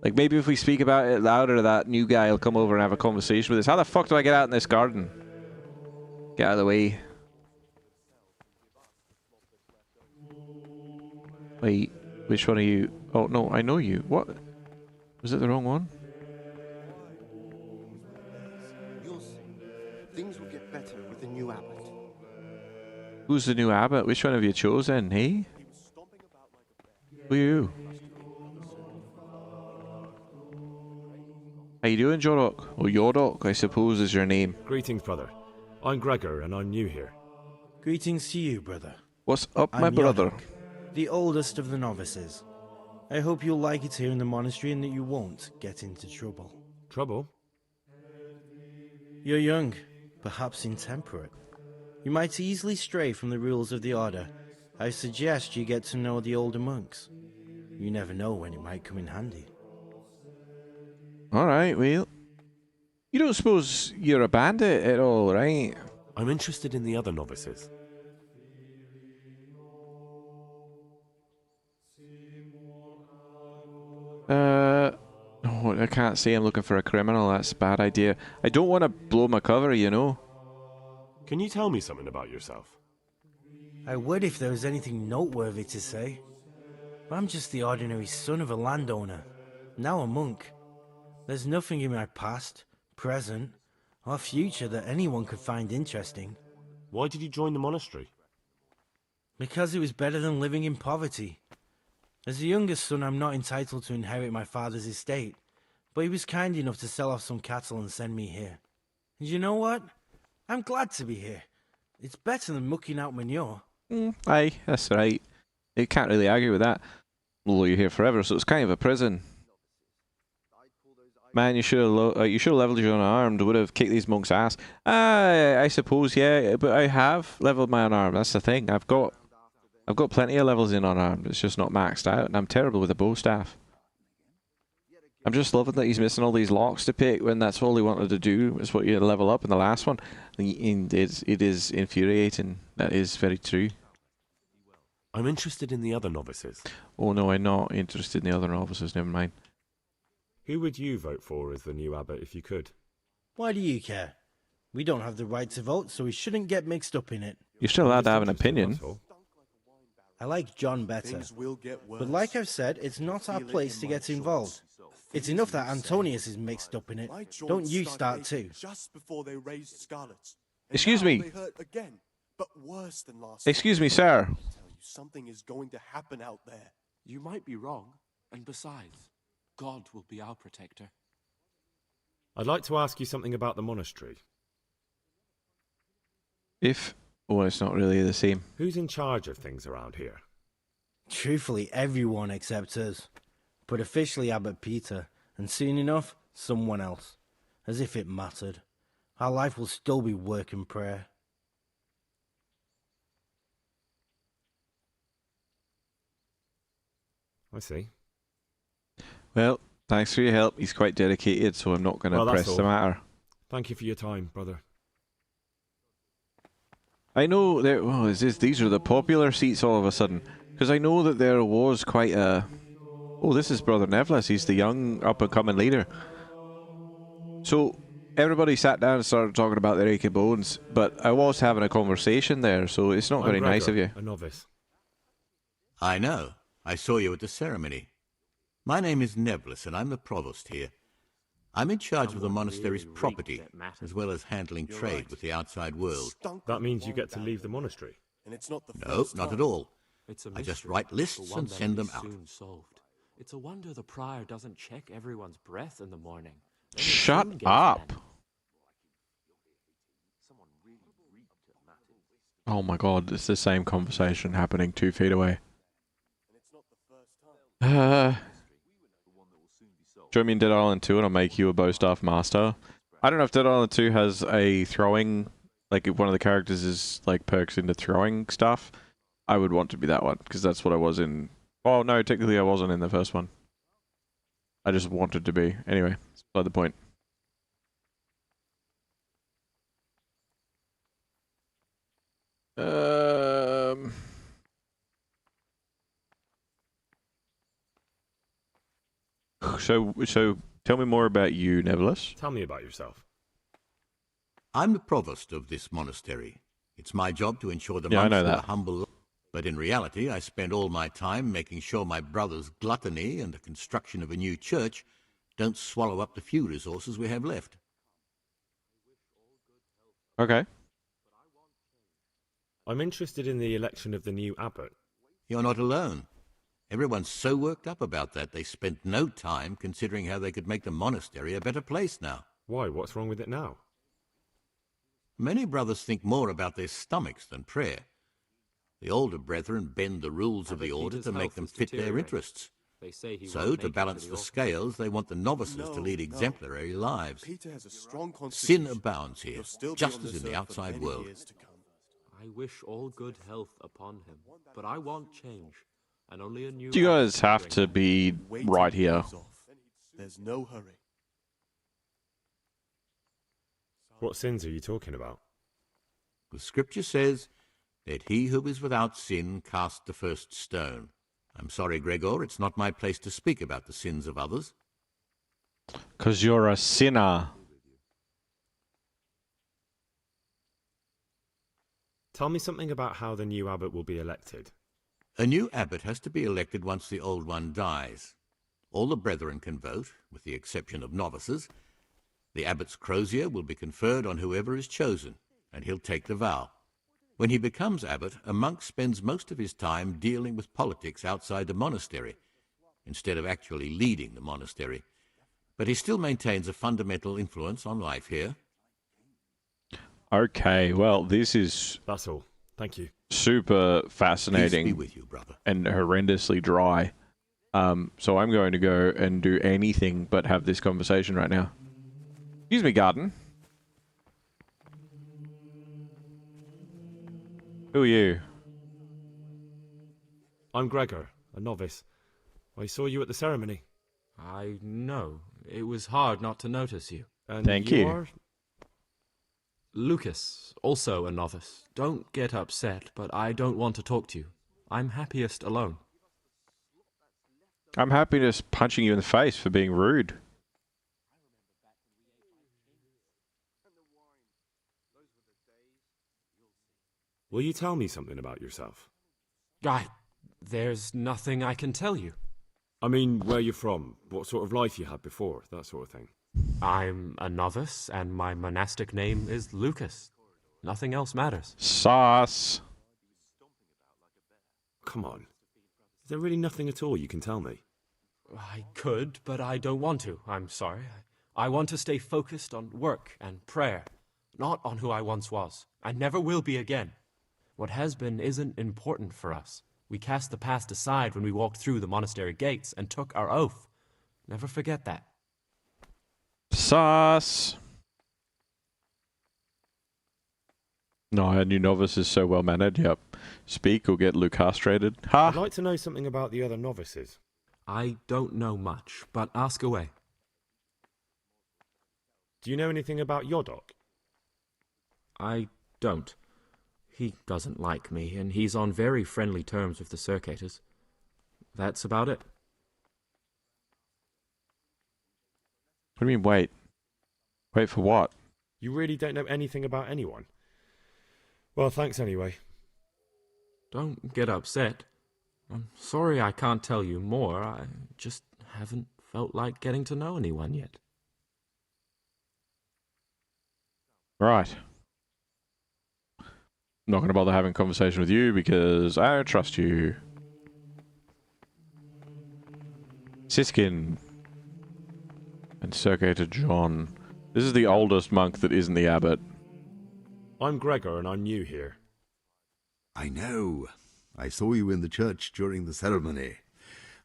Like, maybe if we speak about it louder, that new guy will come over and have a conversation with us. How the fuck do I get out in this garden? Get out of the way. Wait, which one are you? Oh, no, I know you. What? Was it the wrong one? You'll see. Things will get better with the new abbot. Who's the new abbot? Which one have you chosen, hey? Who are you? How you doing, Jorok? Or Yordok, I suppose is your name. Greetings, brother. I'm Gregor, and I'm new here. Greetings to you, brother. What's up, my brother? Yordok, the oldest of the novices. I hope you'll like it here in the monastery and that you won't get into trouble. Trouble? You're young, perhaps intemperate. You might easily stray from the rules of the order. I suggest you get to know the older monks. You never know when it might come in handy. Alright, well... You don't suppose you're a bandit at all, right? I'm interested in the other novices. No, I can't say I'm looking for a criminal. That's a bad idea. I don't want to blow my cover, you know? Can you tell me something about yourself? I would if there was anything noteworthy to say. I'm just the ordinary son of a landowner, now a monk. There's nothing in my past, present, or future that anyone could find interesting. Why did you join the monastery? Because it was better than living in poverty. As the youngest son, I'm not entitled to inherit my father's estate, but he was kind enough to sell off some cattle and send me here. And you know what? I'm glad to be here. It's better than mucking out manure. Aye, that's right. You can't really argue with that. Although you're here forever, so it's kind of a prison. Man, you should have leveled your unarmed. Would have kicked these monks' ass. I suppose, yeah, but I have leveled my unarmed. That's the thing. I've got plenty of levels in unarmed. It's just not maxed out, and I'm terrible with a bow staff. I'm just loving that he's missing all these locks to pick when that's all he wanted to do. Is what you level up in the last one. And it is infuriating. That is very true. I'm interested in the other novices. Oh no, I'm not interested in the other novices. Never mind. Who would you vote for as the new abbot if you could? Why do you care? We don't have the right to vote, so we shouldn't get mixed up in it. You're still allowed to have an opinion. I like John better. But like I've said, it's not our place to get involved. It's enough that Antonius is mixed up in it. Don't you start too. Just before they raised Skalitz. Excuse me. They hurt again, but worse than last Excuse me, sir. Something is going to happen out there. You might be wrong, and besides, God will be our protector. I'd like to ask you something about the monastery. Oh, it's not really the same. Who's in charge of things around here? Truthfully, everyone except us. But officially Abbot Peter, and soon enough, someone else. As if it mattered. Our life will still be work and prayer. I see. Well, thanks for your help. He's quite dedicated, so I'm not going to press the matter. Thank you for your time, brother. I know that... Oh, these are the popular seats all of a sudden. Because I know that there was quite a... Oh, this is Brother Nevlis. He's the young up-and-coming leader. So, everybody sat down and started talking about their aching bones, but I was having a conversation there, so it's not very nice of you. A novice. I know. I saw you at the ceremony. My name is Nevlis, and I'm the provost here. I'm in charge of the monastery's property, as well as handling trade with the outside world. That means you get to leave the monastery? No, not at all. I just write lists and send them out. It's a wonder the prior doesn't check everyone's breath in the morning. Shut up! Oh, Oh my god, it's the same conversation happening 2 feet away. Join me in Dead Island 2 and I'll make you a Bowstaff Master. I don't know if Dead Island 2 has a throwing, like if one of the characters is like perks into throwing stuff. I would want to be that one, because that's what I was in. Oh no, technically I wasn't in the first one. I just wanted to be. Anyway, that's by the point. So tell me more about you, Neverless. Tell me about yourself. I'm the provost of this monastery. It's my job to ensure the Yeah, I monks know live that. a humble life. But in reality, I spend all my time making sure my brother's gluttony and the construction of a new church don't swallow up the few resources we have left. Okay. I'm interested in the election of the new abbot. You're not alone. Everyone's so worked up about that they spent no time considering how they could make the monastery a better place now. Why? What's wrong with it now? Many brothers think more about their stomachs than prayer. The older brethren bend the rules of the order to make them fit their interests. So, to balance the scales, they want the novices to lead exemplary lives. Peter has a strong Sin abounds here, just as in the outside world. I wish all good health upon him, but I want change, and only a new... Do you guys have to be right here? There's no hurry. What sins are you talking about? The scripture says, "Let he who is without sin cast the first stone." I'm sorry, Gregor, it's not my place to speak about the sins of others. 'Cause you're a sinner. Tell me something about how the new abbot will be elected. A new abbot has to be elected once the old one dies. All the brethren can vote, with the exception of novices. The abbot's crozier will be conferred on whoever is chosen, and he'll take the vow. When he becomes abbot, a monk spends most of his time dealing with politics outside the monastery, instead of actually leading the monastery. But he still maintains a fundamental influence on life here. Okay, well, this is... That's all. Thank you. Super fascinating. Peace be with you, brother. And horrendously dry. So I'm going to go and do anything but have this conversation right now. Excuse me, garden. Who are you? I'm Gregor, a novice. I saw you at the ceremony. I know. It was hard not to notice you. And Thank you. Are... Lucas, also a novice. Don't get upset, but I don't want to talk to you. I'm happiest alone. I'm happy just punching you in the face for being rude. Will you tell me something about yourself? There's nothing I can tell you. I mean, where you're from, what sort of life you had before, that sort of thing. I'm a novice, and my monastic name is Lucas. Nothing else matters. Sauce. Come on. Is there really nothing at all you can tell me? I could, but I don't want to. I'm sorry. I want to stay focused on work and prayer, not on who I once was. I never will be again. What has been isn't important for us. We cast the past aside when we walked through the monastery gates and took our oath. Never forget that. Sauce. No, our new novice is so well mannered. Yep. Speak or get Luke castrated. Ha! I'd like to know something about the other novices. I don't know much, but ask away. Do you know anything about Yodok? I don't. He doesn't like me, and he's on very friendly terms with the Circators. That's about it. What do you mean, wait? Wait for what? You really don't know anything about anyone? Well, thanks anyway. Don't get upset. I'm sorry I can't tell you more. I just haven't felt like getting to know anyone yet. Right. I'm not going to bother having a conversation with you because I don't trust you. Siskin. And Circator John. This is the oldest monk that isn't the abbot. I'm Gregor and I'm new here. I know. I saw you in the church during the ceremony.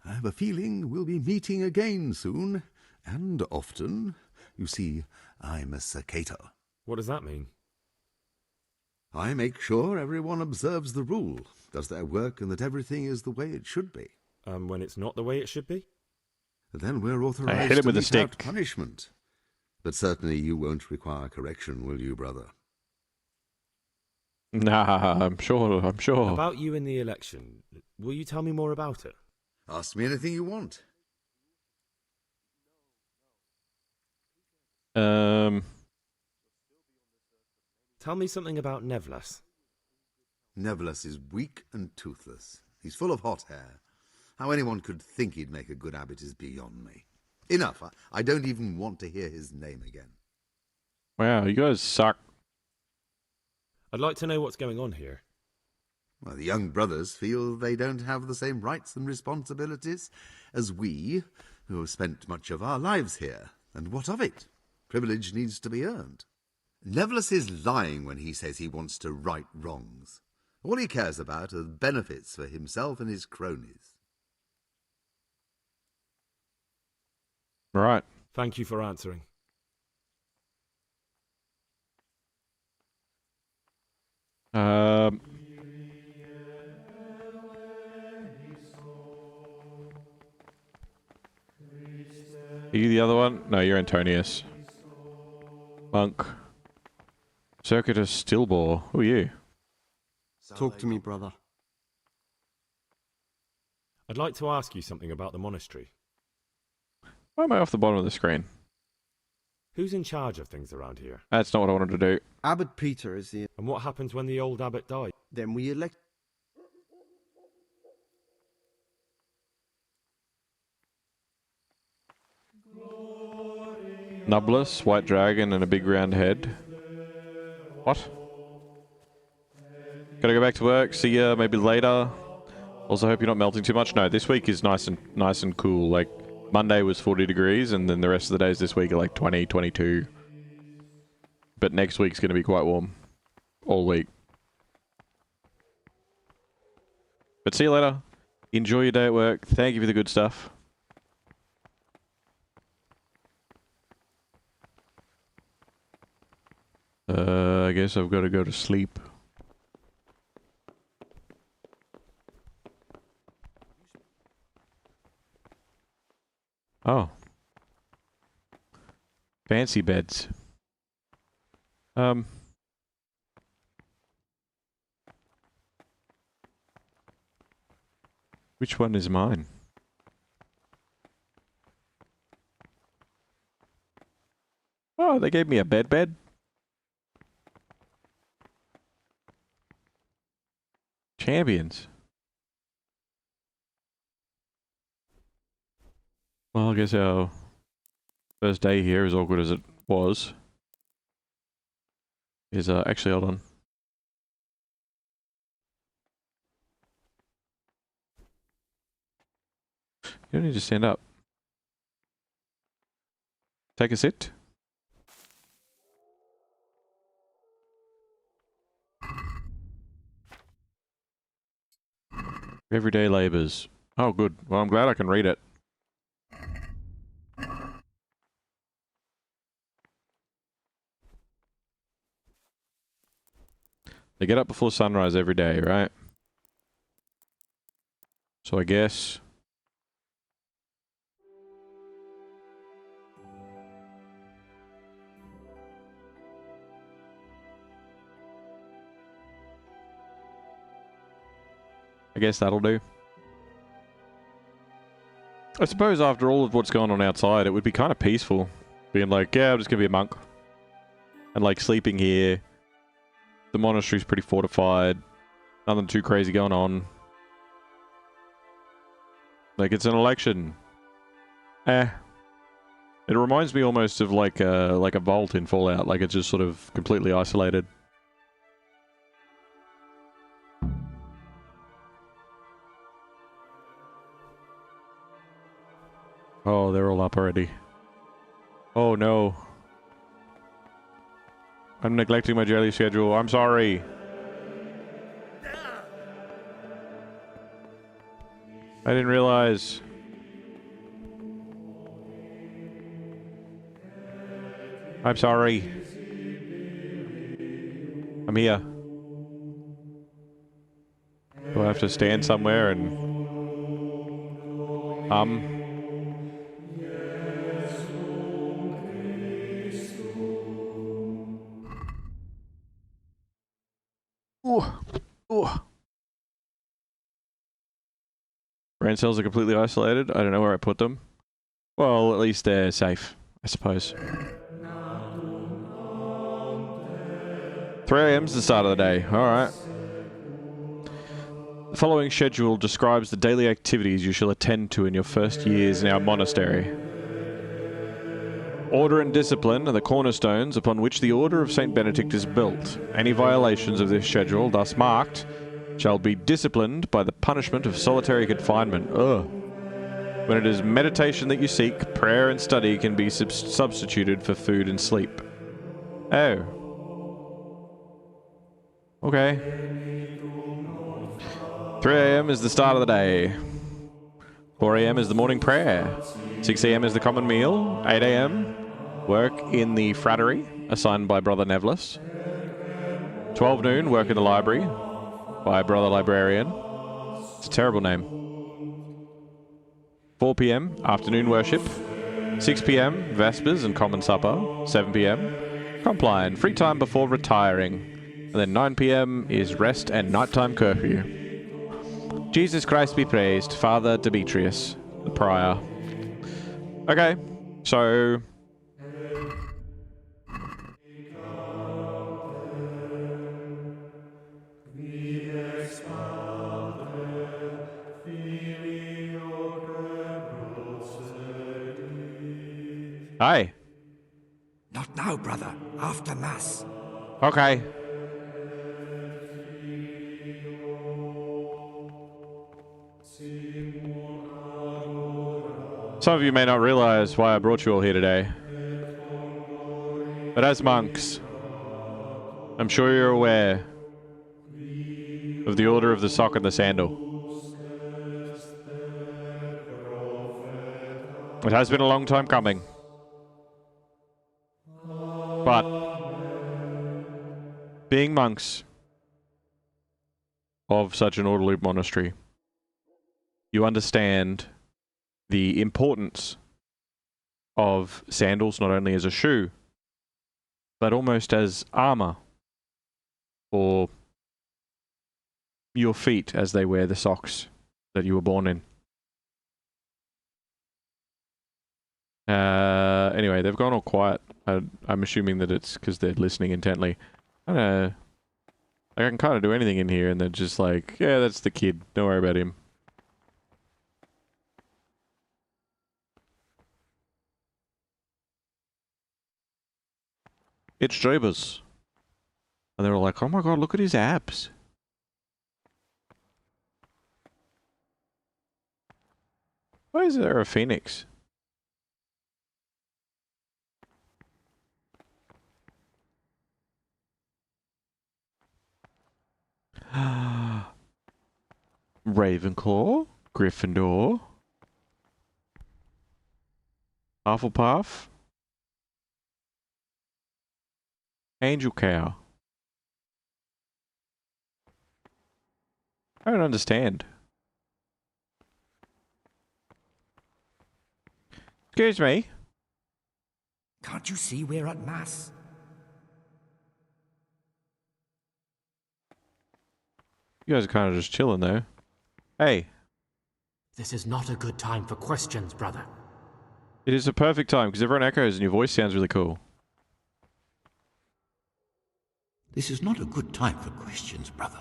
I have a feeling we'll be meeting again soon, and often. You see, I'm a Cicata. What does that mean? I make sure everyone observes the rule, does their work, and that everything is the way it should be. When it's not the way it should be? Then we're authorized I hit him to with a mete stick. out punishment. But certainly you won't require correction, will you, brother? Nah, I'm sure. About you in the election, will you tell me more about it? Ask me anything you want. Tell me something about Nevlas. Nevlas is weak and toothless. He's full of hot hair. How anyone could think he'd make a good abbot is beyond me. Enough. I don't even want to hear his name again. Wow, you guys suck. I'd like to know what's going on here. Well, the young brothers feel they don't have the same rights and responsibilities as we, who have spent much of our lives here. And what of it? Privilege needs to be earned. Nevlas is lying when he says he wants to right wrongs. All he cares about are benefits for himself and his cronies. Right. Thank you for answering. Are you the other one? No, you're Antonius. Monk. Circuitus Stillbore. Who are you? Talk to me, brother. I'd like to ask you something about the monastery. Why am I off the bottom of the screen? Who's in charge of things around here? That's not what I wanted to do. Abbot Peter is the... And what happens when the old abbot died? Then we elect... Nublus, white dragon, and a big round head. What? Gotta go back to work. See ya. Maybe later. Also, hope you're not melting too much. No, this week is nice and cool. Like Monday was 40 degrees, and then the rest of the days this week are like 20, 22. But next week's gonna be quite warm, all week. But see you later. Enjoy your day at work. Thank you for the good stuff. I guess I've got to go to sleep. Oh. Fancy beds. Which one is mine? Oh, they gave me a bed. Champions. Well, I guess our first day here, as awkward as it was, is actually, hold on. You don't need to stand up. Take a sit. Everyday labours. Oh, good. Well, I'm glad I can read it. They get up before sunrise every day, right? So I guess... I guess that'll do. I suppose after all of what's going on outside, it would be kind of peaceful. Being like, yeah, I'm just gonna be a monk. And like sleeping here. The monastery's pretty fortified. Nothing too crazy going on. Like, it's an election. It reminds me almost of like a vault in Fallout. Like, it's just sort of completely isolated. Oh, they're all up already. Oh no. I'm neglecting my daily schedule. I'm sorry. I didn't realize. I'm sorry. I'm here. Do I have to stand somewhere and... Ooh. Ooh. Brain cells are completely isolated. I don't know where I put them. Well, at least they're safe, I suppose. 3 a.m. is the start of the day. Alright. The following schedule describes the daily activities you shall attend to in your first years in our monastery. Order and discipline are the cornerstones upon which the Order of St. Benedict is built. Any violations of this schedule, thus marked, shall be disciplined by the punishment of solitary confinement. Ugh. When it is meditation that you seek, prayer and study can be substituted for food and sleep. Oh. Okay. 3 a.m. is the start of the day. 4 a.m. is the morning prayer. 6 a.m. is the common meal. 8 a.m. work in the frattery, assigned by Brother Nevlis. 12 noon, work in the library, by Brother Librarian. It's a terrible name. 4 p.m., afternoon worship. 6 p.m., vespers and common supper. 7 p.m., compline, free time before retiring. And then 9 p.m. is rest and nighttime curfew. Jesus Christ be praised, Father Demetrius, the prior. Okay, so... Hi. Not now, brother. After Mass. Okay. Some of you may not realize why I brought you all here today. But as monks, I'm sure you're aware of the Order of the Sock and the Sandal. It has been a long time coming. But being monks of such an orderly monastery, you understand the importance of sandals not only as a shoe, but almost as armor for your feet as they wear the socks that you were born in. Anyway, they've gone all quiet. I'm assuming that it's because they're listening intently. I can kind of do anything in here, and they're just like, yeah, that's the kid. Don't worry about him. It's Jabez. And they were like, oh my god, look at his abs. Why is there a phoenix? Ravenclaw, Gryffindor, Hufflepuff, Angel Cow. I don't understand. Excuse me. Can't you see we're at Mass? You guys are kind of just chilling though. Hey. This is not a good time for questions, brother. It is a perfect time because everyone echoes and your voice sounds really cool. This is not a good time for questions, brother.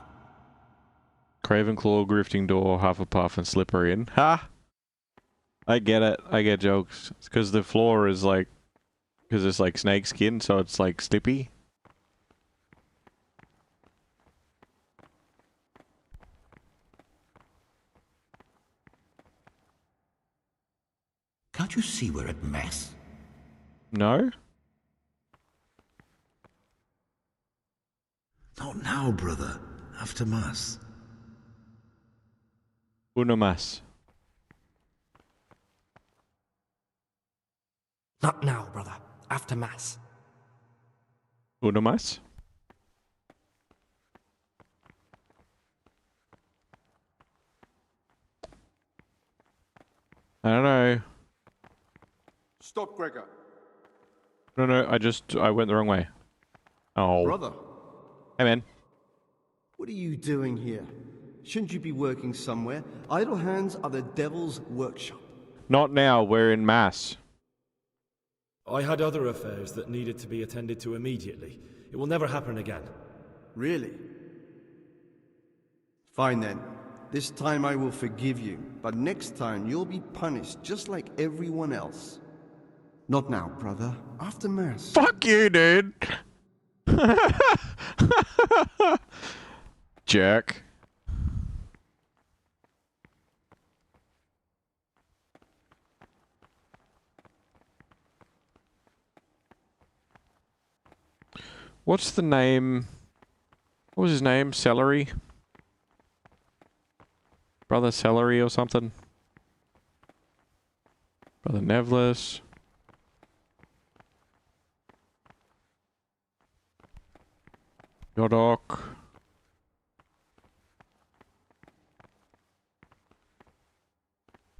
Cravenclaw, Gryffindor, Hufflepuff, and Slytherin. Ha! I get it. I get jokes. It's because the floor is like... because it's like snake skin, so it's like slippy. Can't you see we're at Mass? No? Not now, brother. After Mass. Una Mass. Not now, brother. After Mass. Uno más? I don't know. Stop, Gregor. No, I went the wrong way. Oh. Brother. Hey, man. What are you doing here? Shouldn't you be working somewhere? Idle hands are the devil's workshop. Not now, we're in Mass. I had other affairs that needed to be attended to immediately. It will never happen again. Really? Fine then. This time I will forgive you, but next time you'll be punished just like everyone else. Not now, brother. After Mass. Fuck you, dude! Jerk. What's the name? What was his name? Celery? Brother Celery or something? Brother Nevlis. Yodok.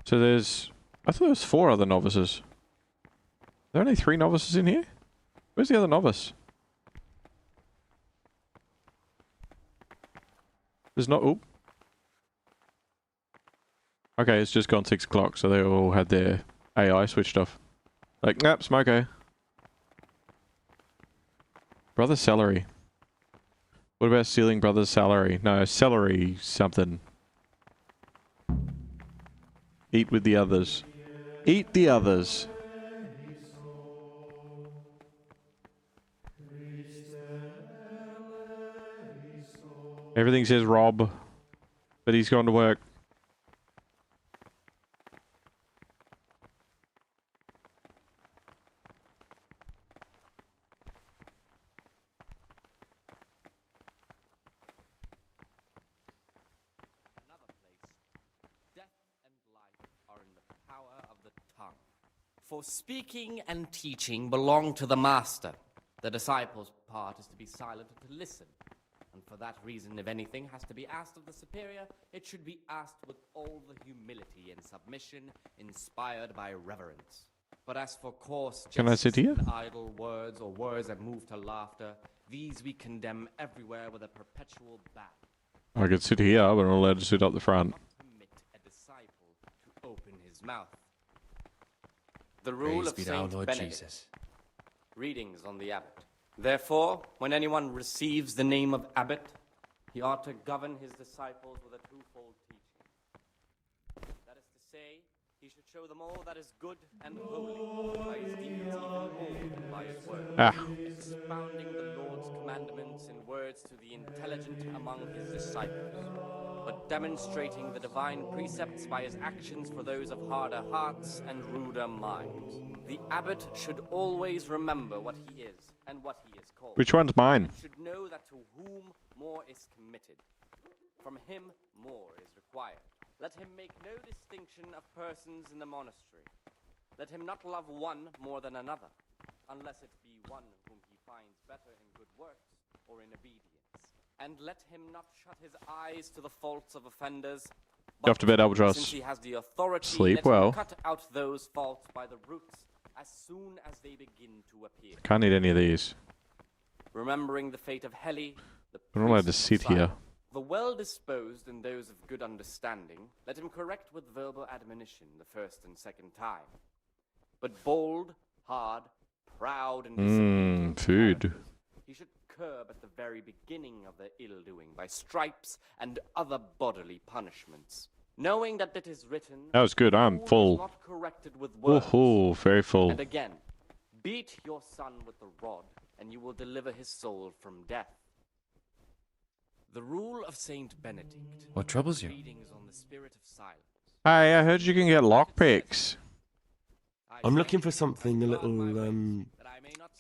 So there's... I thought there was 4 other novices. Are there only 3 novices in here? Where's the other novice? There's not... Oop. Okay, it's just gone 6 o'clock, so they all had their AI switched off. Like, nope, smoko. Brother Celery. What about stealing Brother's salary? No, celery something. Eat with the others. Eat the others. Everything says Rob, but he's gone to work. For speaking and teaching belong to the master. The disciple's part is to be silent and to listen. And for that reason, if anything has to be asked of the superior, it should be asked with all the humility and submission inspired by reverence. But as for coarse jests and idle words or words that move to laughter, these we condemn everywhere with a perpetual ban. I could sit here, but I'm not allowed to sit up the front. Permit a disciple to open his mouth. The rule of Saint Benedict. Readings on the abbot. Therefore, when anyone receives the name of abbot, he ought to govern his disciples with a twofold teaching. That is to say, he should show them all that is good and holy, by his deeds even more than by his words, expounding the Lord's commandments in words to the intelligent among his disciples, but demonstrating the divine precepts by his actions for those of harder hearts and ruder minds. The abbot should always remember what he is and what he is called. Which one's mine? He should know that to whom more is committed, from him more is required. Let him make no distinction of persons in the monastery. Let him not love one more than another, unless it be one whom he finds better in good works or in obedience. And let him not shut his eyes to the faults of offenders. Go off to bed, Albatross. Since he has the authority, Sleep let him well. cut out those faults by the roots as soon as they begin to appear. Can't eat any of these. Remembering the fate of Heli, the I'm not allowed to sit here. the well-disposed and those of good understanding, let him correct with verbal admonition the first and second time. But bold, hard, proud, and disciplined Food. he should curb at the very beginning of their ill-doing by stripes and other bodily punishments, knowing that it is written, That was good. I'm full. not corrected with words. Oh, very full. And again, beat your son with the rod, and you will deliver his soul from death. The rule of Saint Benedict. What troubles you? Readings on the spirit of silence. Hey, I heard you can get lockpicks. I'm looking for something a little,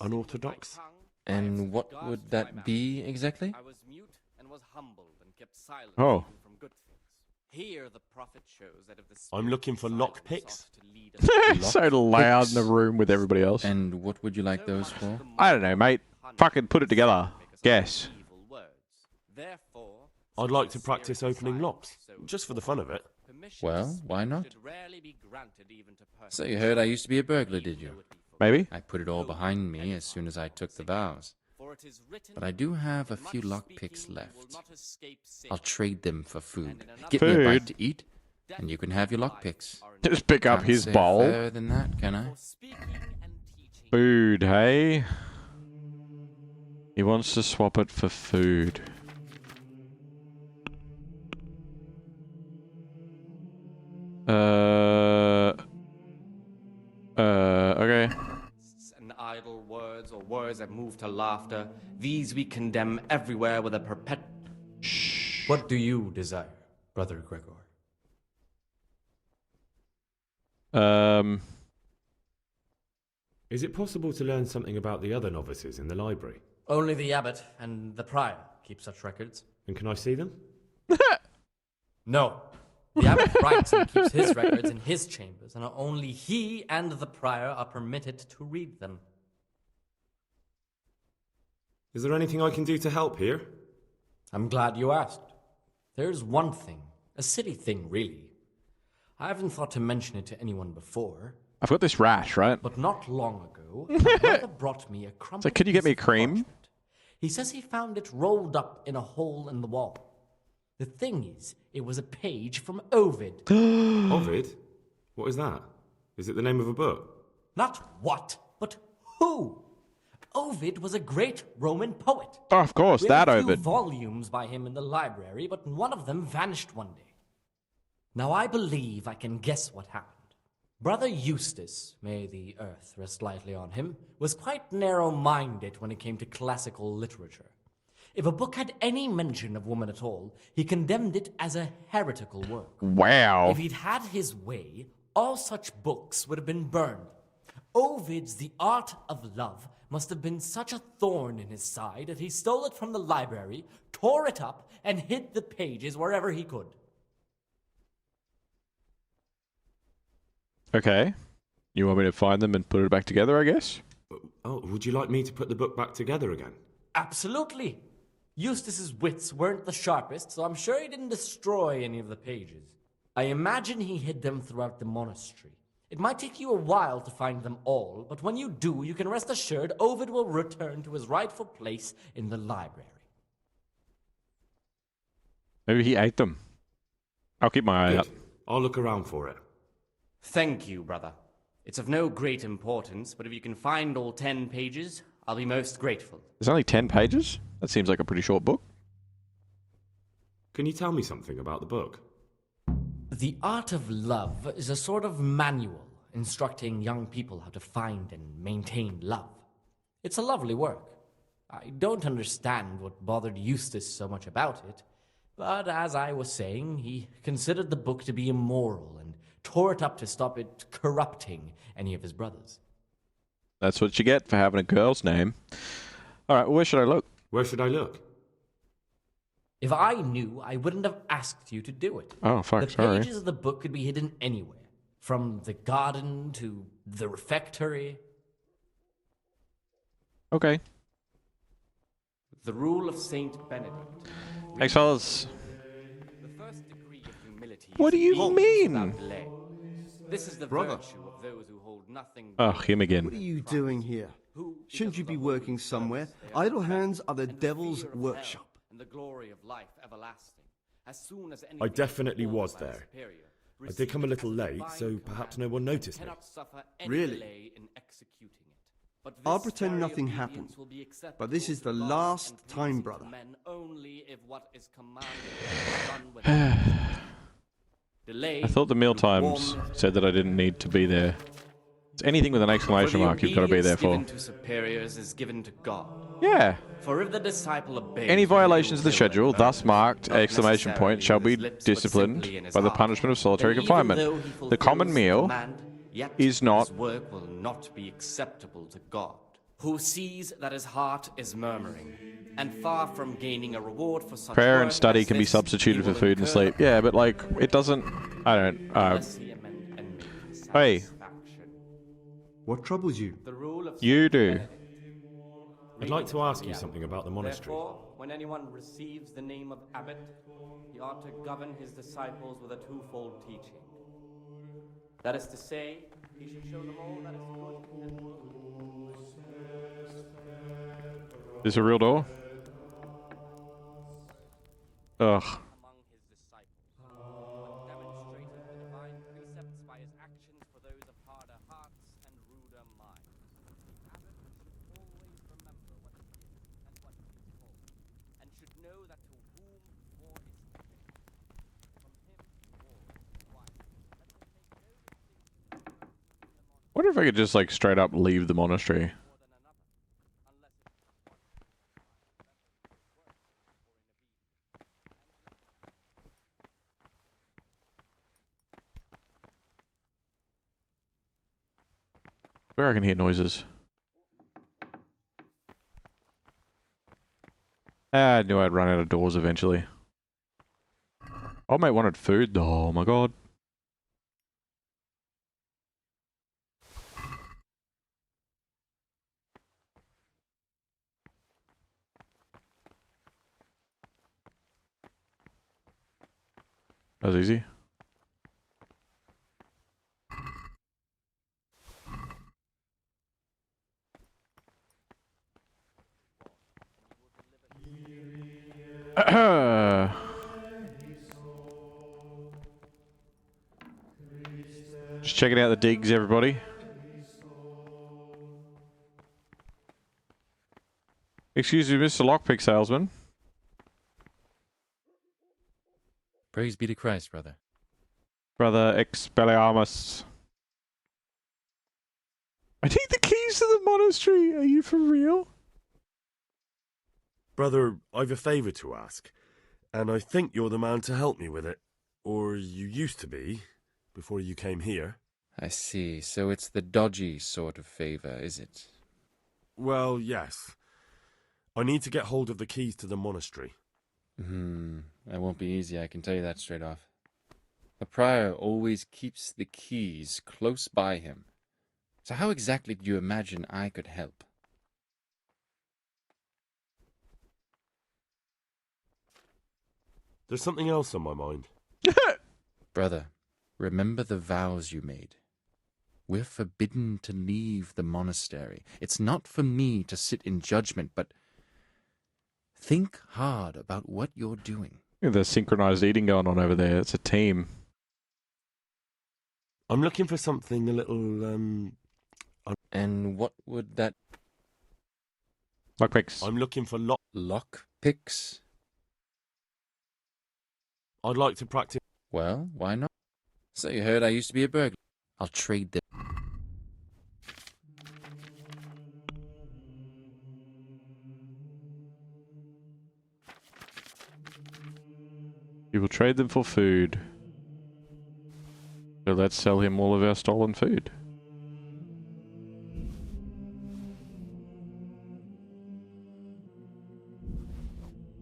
unorthodox. And what would that be exactly? I was mute and was humbled and kept silent Oh. from good things. Here the prophet shows that if the I'm looking for lockpicks. So loud in the room with everybody else. And what would you like those for? I don't know, mate. Fucking put it together. Guess. I'd like to practice opening locks, just for the fun of it. Well, why not? So you heard I used to be a burglar, did you? Maybe. I put it all behind me as soon as I took the vows. But I do have a few lockpicks left. I'll trade them for food. Get me a bite to eat, and you can have your lockpicks. Just pick up his Can't say bowl. fairer than that, can I? Food, hey? He wants to swap it for food. Okay. And idle words or words that move to laughter, these we condemn everywhere with a What do you desire, Brother Gregor? Is it possible to learn something about the other novices in the library? Only the abbot and the prior keep such records. And can I see them? No. The abbot writes and keeps his records in his chambers, and only he and the prior are permitted to read them. Is there anything I can do to help here? I'm glad you asked. There's one thing, a silly thing really. I haven't thought to mention it to anyone before. I've got this rash, right? But not long ago, my brother brought me a crumpled So could you get me a piece of cream? parchment. He says he found it rolled up in a hole in the wall. The thing is, it was a page from Ovid. Ovid? What is that? Is it the name of a book? Not what, but who. Ovid was a great Roman poet. Oh, of course, We have that a few Ovid. volumes by him in the library, but one of them vanished one day. Now I believe I can guess what happened. Brother Eustace, may the earth rest lightly on him, was quite narrow-minded when it came to classical literature. If a book had any mention of woman at all, he condemned it as a heretical work. Wow. If he'd had his way, all such books would have been burned. Ovid's The Art of Love must have been such a thorn in his side that he stole it from the library, tore it up, and hid the pages wherever he could. Okay. You want me to find them and put it back together, I guess? Oh, would you like me to put the book back together again? Absolutely. Eustace's wits weren't the sharpest, so I'm sure he didn't destroy any of the pages. I imagine he hid them throughout the monastery. It might take you a while to find them all, but when you do, you can rest assured Ovid will return to his rightful place in the library. Maybe he ate them. I'll keep my eye out. I'll look around for it. Thank you, brother. It's of no great importance, but if you can find all 10 pages, I'll be most grateful. There's only 10 pages? That seems like a pretty short book. Can you tell me something about the book? The Art of Love is a sort of manual instructing young people how to find and maintain love. It's a lovely work. I don't understand what bothered Eustace so much about it, but as I was saying, he considered the book to be immoral and tore it up to stop it corrupting any of his brothers. That's what you get for having a girl's name. Alright, well, where should I look? Where should I look? If I knew, I wouldn't have asked you to do it. Oh, fuck, the sorry. pages of the book could be hidden anywhere, from the garden to the refectory. Okay. The rule of Saint Benedict. Thanks, fellas. The first degree of humility What do is you obedience mean? without delay. This is the virtue of those who hold nothing. Oh, him again. What are you doing here? Shouldn't you be working somewhere? Idle hands are the devil's workshop. And the glory of life everlasting. As soon as I definitely was there. I did come a little late, so perhaps no one noticed me. Really? I'll pretend nothing happened. But this is the last time, brother. I thought the meal times said that I didn't need to be there. It's anything with an exclamation mark you've got to be there for. Given to superiors is given to God. Yeah. For if the disciple obeys, Any violations of the schedule, thus marked, exclamation point, shall be disciplined by the punishment of solitary confinement. The common meal is not... his work will not be acceptable to God. who sees that his heart is murmuring, and far from gaining a reward for such Prayer work and study as can be this, substituted he for will food and incur sleep. Yeah, but like, it doesn't... I don't... unless he amend make hey. satisfaction. What troubles you? The rule of You Saint do. Benedict. I'd like to ask you something about the monastery. Therefore, when anyone receives the name of abbot, he ought to govern his disciples with a twofold teaching. That is to say, he should show them all that is good and Is this a real door? Ugh. among his disciples, but demonstrating the divine precepts by his actions for those of harder hearts and ruder minds. The abbot should always remember what he is and what he is for, and should know that to whom war is given, from him war is required. I wonder if I could just, like, straight up leave the monastery. Where I can hear noises. I knew I'd run out of doors eventually. Oh, mate wanted food though. Oh my god. That was easy. Just checking out the digs, everybody. Excuse me, Mr. Lockpick Salesman. Praise be to Christ, brother. Brother Expelliarmus. I need the keys to the monastery. Are you for real? Brother, I've a favour to ask, and I think you're the man to help me with it. Or you used to be, before you came here. I see. So it's the dodgy sort of favour, is it? Well, yes. I need to get hold of the keys to the monastery. That won't be easy, I can tell you that straight off. The prior always keeps the keys close by him. So how exactly do you imagine I could help? There's something else on my mind. Brother, remember the vows you made. We're forbidden to leave the monastery. It's not for me to sit in judgment, but think hard about what you're doing. There's synchronized eating going on over there. It's a team. I'm looking for something a little, And what would that... Lockpicks. I'm looking for Lockpicks? I'd like to practice... Well, why not? So you heard I used to be a burglar. I'll trade them. You will trade them for food. So let's sell him all of our stolen food.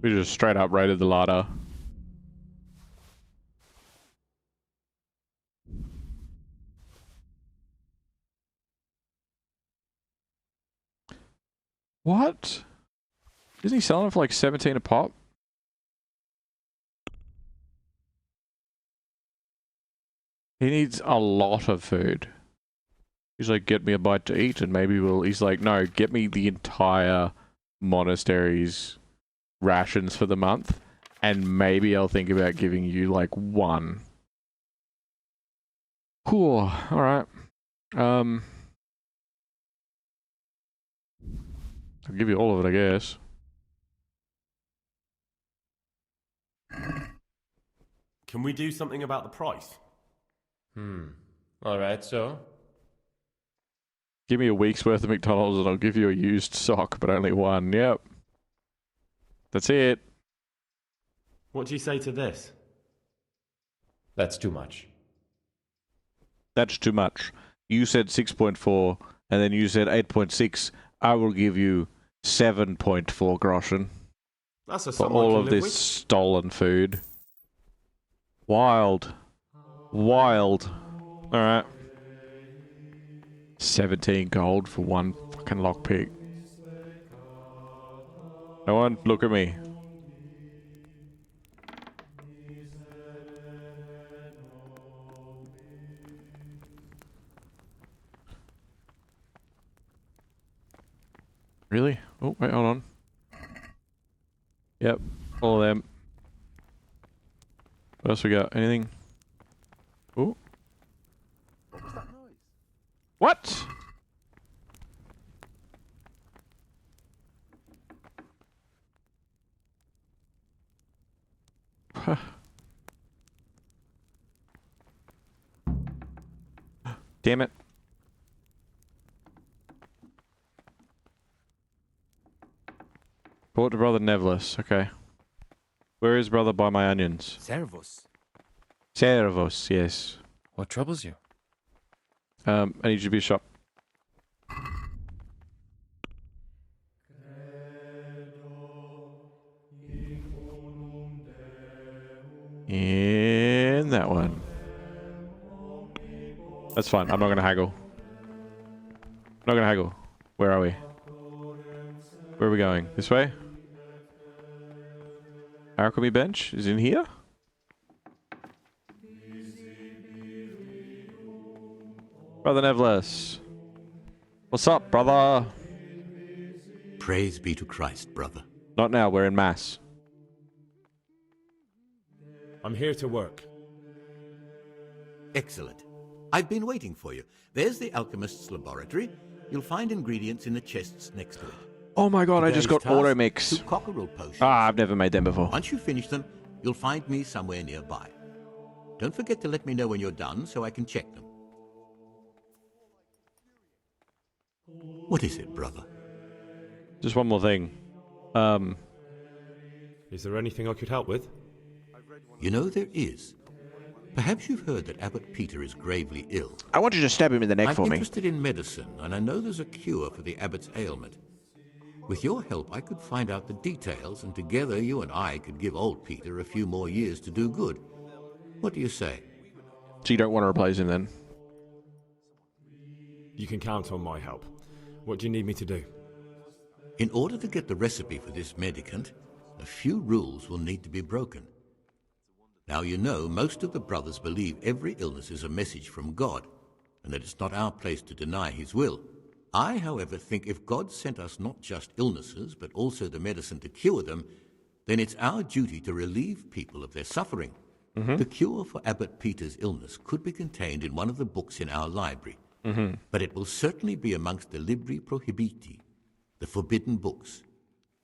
We just straight up raided the larder. What? Isn't he selling it for like 17 a pop? He needs a lot of food. He's like, get me a bite to eat and maybe we'll... He's like, no, get me the entire monastery's rations for the month and maybe I'll think about giving you like one. Cool. Alright. I'll give you all of it, I guess. Can we do something about the price? Alright, so? Give me a week's worth of McDonald's and I'll give you a used sock, but only one. Yep. That's it. What do you say to this? That's too much. That's too much. You said 6.4, and then you said 8.6, I will give you 7.4 groschen That's a for sum I all can of live this with. stolen food. Wild. Wild. Alright. 17 gold for one fucking lockpick. No one, look at me. Really? Oh, wait, hold on. Yep, all of them. What else we got? Anything? Oh. What was that noise? What? Damn it. Brought to Brother Nevlis, okay. Where is Brother by my onions? Servus. Servus, yes. What troubles you? I need you to be a shop. In that one. That's fine. I'm not gonna haggle. Not gonna haggle. Where are we? Where are we going? This way? Alchemy bench is in here? Brother Nevlis. What's up, brother? Praise be to Christ, brother. Not now, we're in mass. I'm here to work. Excellent. I've been waiting for you. There's the alchemist's laboratory. You'll find ingredients in the chests next to it. Oh my god, I just got Today's task, auto mix. 2 cockerel potions. Ah, I've never made them before. Once you finish them, you'll find me somewhere nearby. Don't forget to let me know when you're done so I can check them. What is it, brother? Just one more thing. Is there anything I could help with? You know, there is. Perhaps you've heard that Abbot Peter is gravely ill. I want you to stab him in the neck for I'm me. interested in medicine, and I know there's a cure for the abbot's ailment. With your help, I could find out the details, and together you and I could give old Peter a few more years to do good. What do you say? So you don't want to replace him then? You can count on my help. What do you need me to do? In order to get the recipe for this medicament, a few rules will need to be broken. Now, you know, most of the brothers believe every illness is a message from God, and that it's not our place to deny his will. I, however, think if God sent us not just illnesses, but also the medicine to cure them, then it's our duty to relieve people of their suffering. The cure for Abbot Peter's illness could be contained in one of the books in our library, but it will certainly be amongst the libri prohibiti, the forbidden books,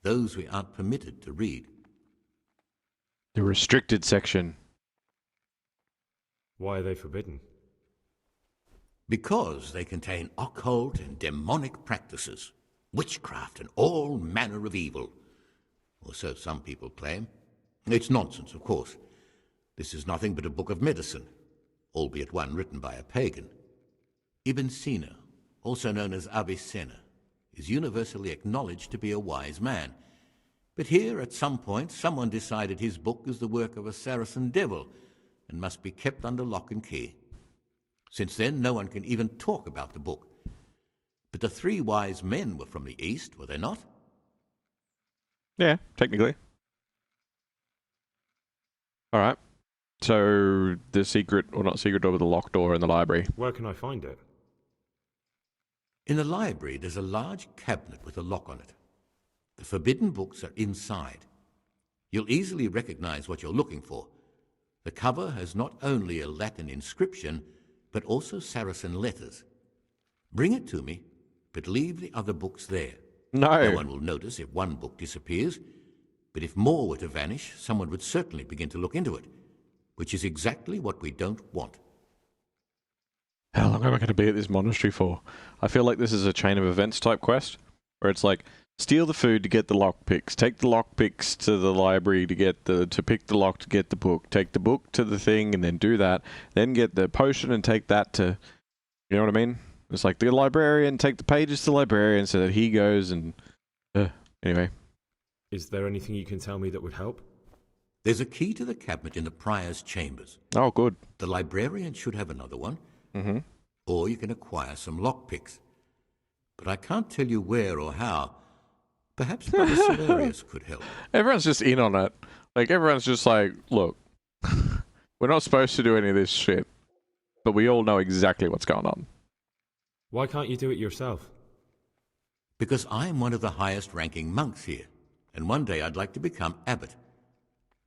those we aren't permitted to read. The restricted section. Why are they forbidden? Because they contain occult and demonic practices, witchcraft and all manner of evil. Or so some people claim. It's nonsense, of course. This is nothing but a book of medicine, albeit one written by a pagan. Ibn Sina, also known as Avicenna, is universally acknowledged to be a wise man. But here, at some point, someone decided his book is the work of a Saracen devil and must be kept under lock and key. Since then, no one can even talk about the book. But the 3 wise men were from the East, were they not? Yeah, technically. Alright. So, the secret, or not secret door, but the locked door in the library. Where can I find it? In the library, there's a large cabinet with a lock on it. The forbidden books are inside. You'll easily recognize what you're looking for. The cover has not only a Latin inscription, but also Saracen letters. Bring it to me, but leave the other books there. No. No one will notice if one book disappears, but if more were to vanish, someone would certainly begin to look into it, which is exactly what we don't want. How long am I going to be at this monastery for? I feel like this is a chain of events type quest, where it's like, steal the food to get the lockpicks, take the lockpicks to the library to pick the lock to get the book, take the book to the thing and then do that, then get the potion and take that to, you know what I mean? It's like the librarian, take the pages to the librarian so that he goes and... anyway. Is there anything you can tell me that would help? There's a key to the cabinet in the prior's chambers. Oh, good. The librarian should have another one. Mm-hmm. Or you can acquire some lockpicks. But I can't tell you where or how. Perhaps Brother Silarius could help. Everyone's just in on it. Like, everyone's just like, look, we're not supposed to do any of this shit, but we all know exactly what's going on. Why can't you do it yourself? Because I'm one of the highest-ranking monks here, and one day I'd like to become abbot.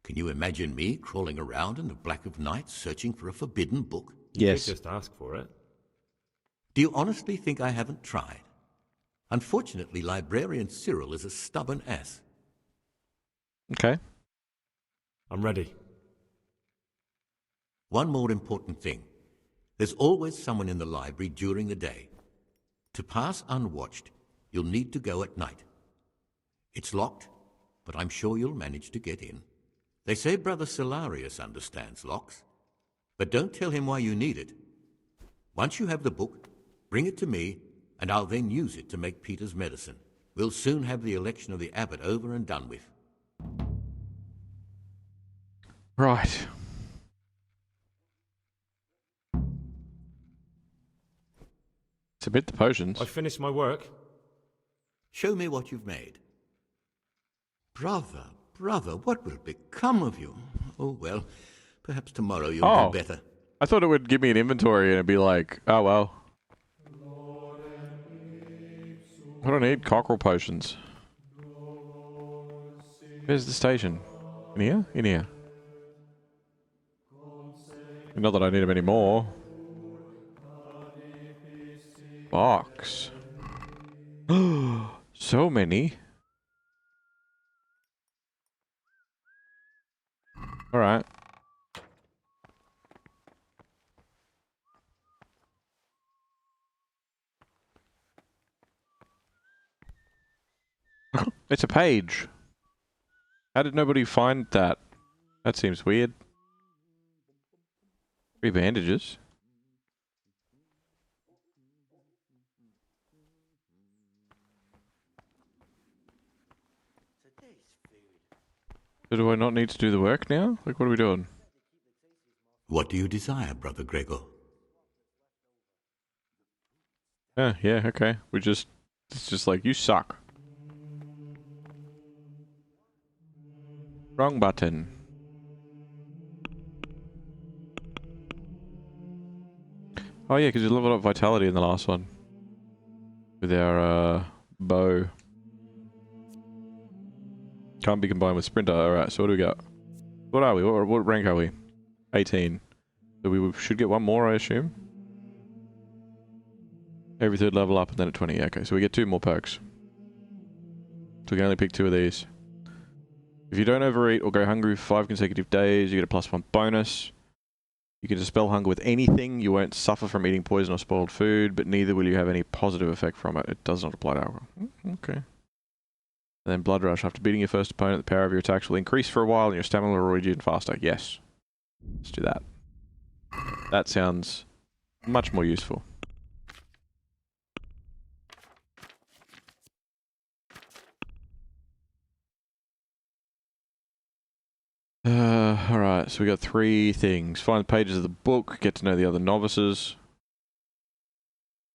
Can you imagine me crawling around in the black of night searching for a forbidden book? Yes. You could just ask for it. Do you honestly think I haven't tried? Unfortunately, Librarian Cyril is a stubborn ass. Okay. I'm ready. One more important thing. There's always someone in the library during the day. To pass unwatched, you'll need to go at night. It's locked, but I'm sure you'll manage to get in. They say Brother Silarius understands locks, but don't tell him why you need it. Once you have the book, bring it to me, and I'll then use it to make Peter's medicine. We'll soon have the election of the abbot over and done with. Right. Submit the potions. I finished my work. Show me what you've made. Brother, what will become of you? Oh, well, perhaps tomorrow you'll do better. I thought it would give me an inventory and it'd be like, oh, well. I don't need cockerel potions. Where's the station? In here? In here. Not that I need them anymore. Box. So many. Alright. It's a page. How did nobody find that? That seems weird. 3 bandages. So do I not need to do the work now? Like, what are we doing? What do you desire, Brother Gregor? Yeah, okay. It's just like, you suck. Wrong button. Oh yeah, because you leveled up vitality in the last one. With our, bow. Can't be combined with sprinter. Alright, so what do we got? What are we? What rank are we? 18. So we should get one more, I assume? Every 3rd level up and then at 20. Okay, so we get 2 more perks. So we can only pick 2 of these. If you don't overeat or go hungry for 5 consecutive days, you get a +1 bonus. You can dispel hunger with anything. You won't suffer from eating poison or spoiled food, but neither will you have any positive effect from it. It does not apply to alcohol. Okay. And then Blood Rush. After beating your first opponent, the power of your attacks will increase for a while and your stamina will regen faster. Yes. Let's do that. That sounds much more useful. Alright, so we got 3 things. Find the pages of the book, get to know the other novices.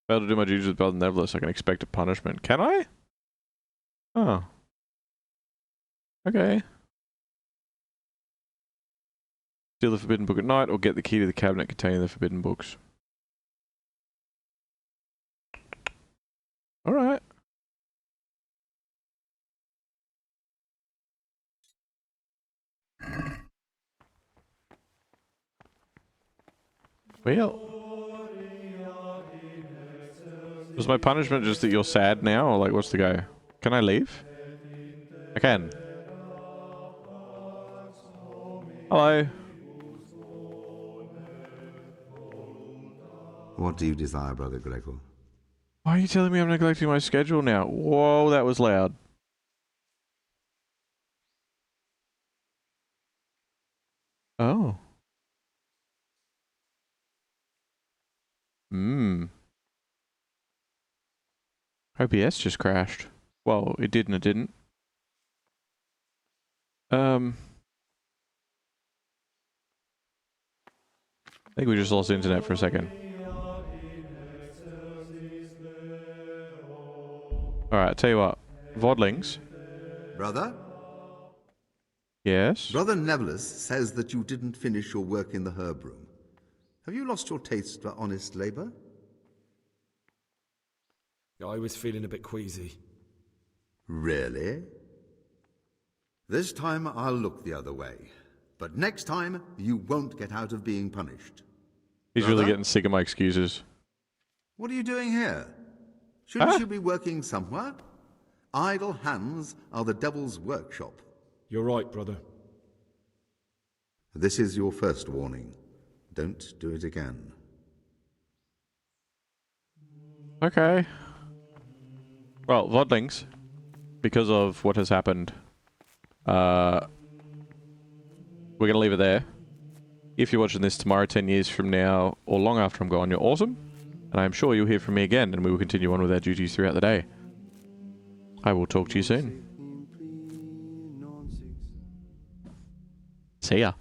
Fail to do my duties with Brother Neverless, I can expect a punishment. Can I? Oh. Okay. Steal the forbidden book at night, or get the key to the cabinet containing the forbidden books. Alright. Well. Was my punishment just that you're sad now, or like, what's the go? Can I leave? I can. Hello. What do you desire, Brother Gregor? Why are you telling me I'm neglecting my schedule now? Whoa, that was loud. Oh. OBS just crashed. Well, it did and it didn't. I think we just lost the internet for a second. Alright, tell you what. Vodlings. Brother? Yes? Brother Nevelis says that you didn't finish your work in the herb room. Have you lost your taste for honest labor? I was feeling a bit queasy. Really? This time I'll look the other way. But next time, you won't get out of being punished. He's Brother? really getting sick of my excuses. What are you doing here? Shouldn't you be working somewhere? Idle hands are the devil's workshop. You're right, brother. This is your first warning. Don't do it again. Okay. Well, Vodlings, because of what has happened, we're going to leave it there. If you're watching this tomorrow, 10 years from now, or long after I'm gone, you're awesome. And I'm sure you'll hear from me again, and we will continue on with our duties throughout the day. I will talk to you soon. See ya.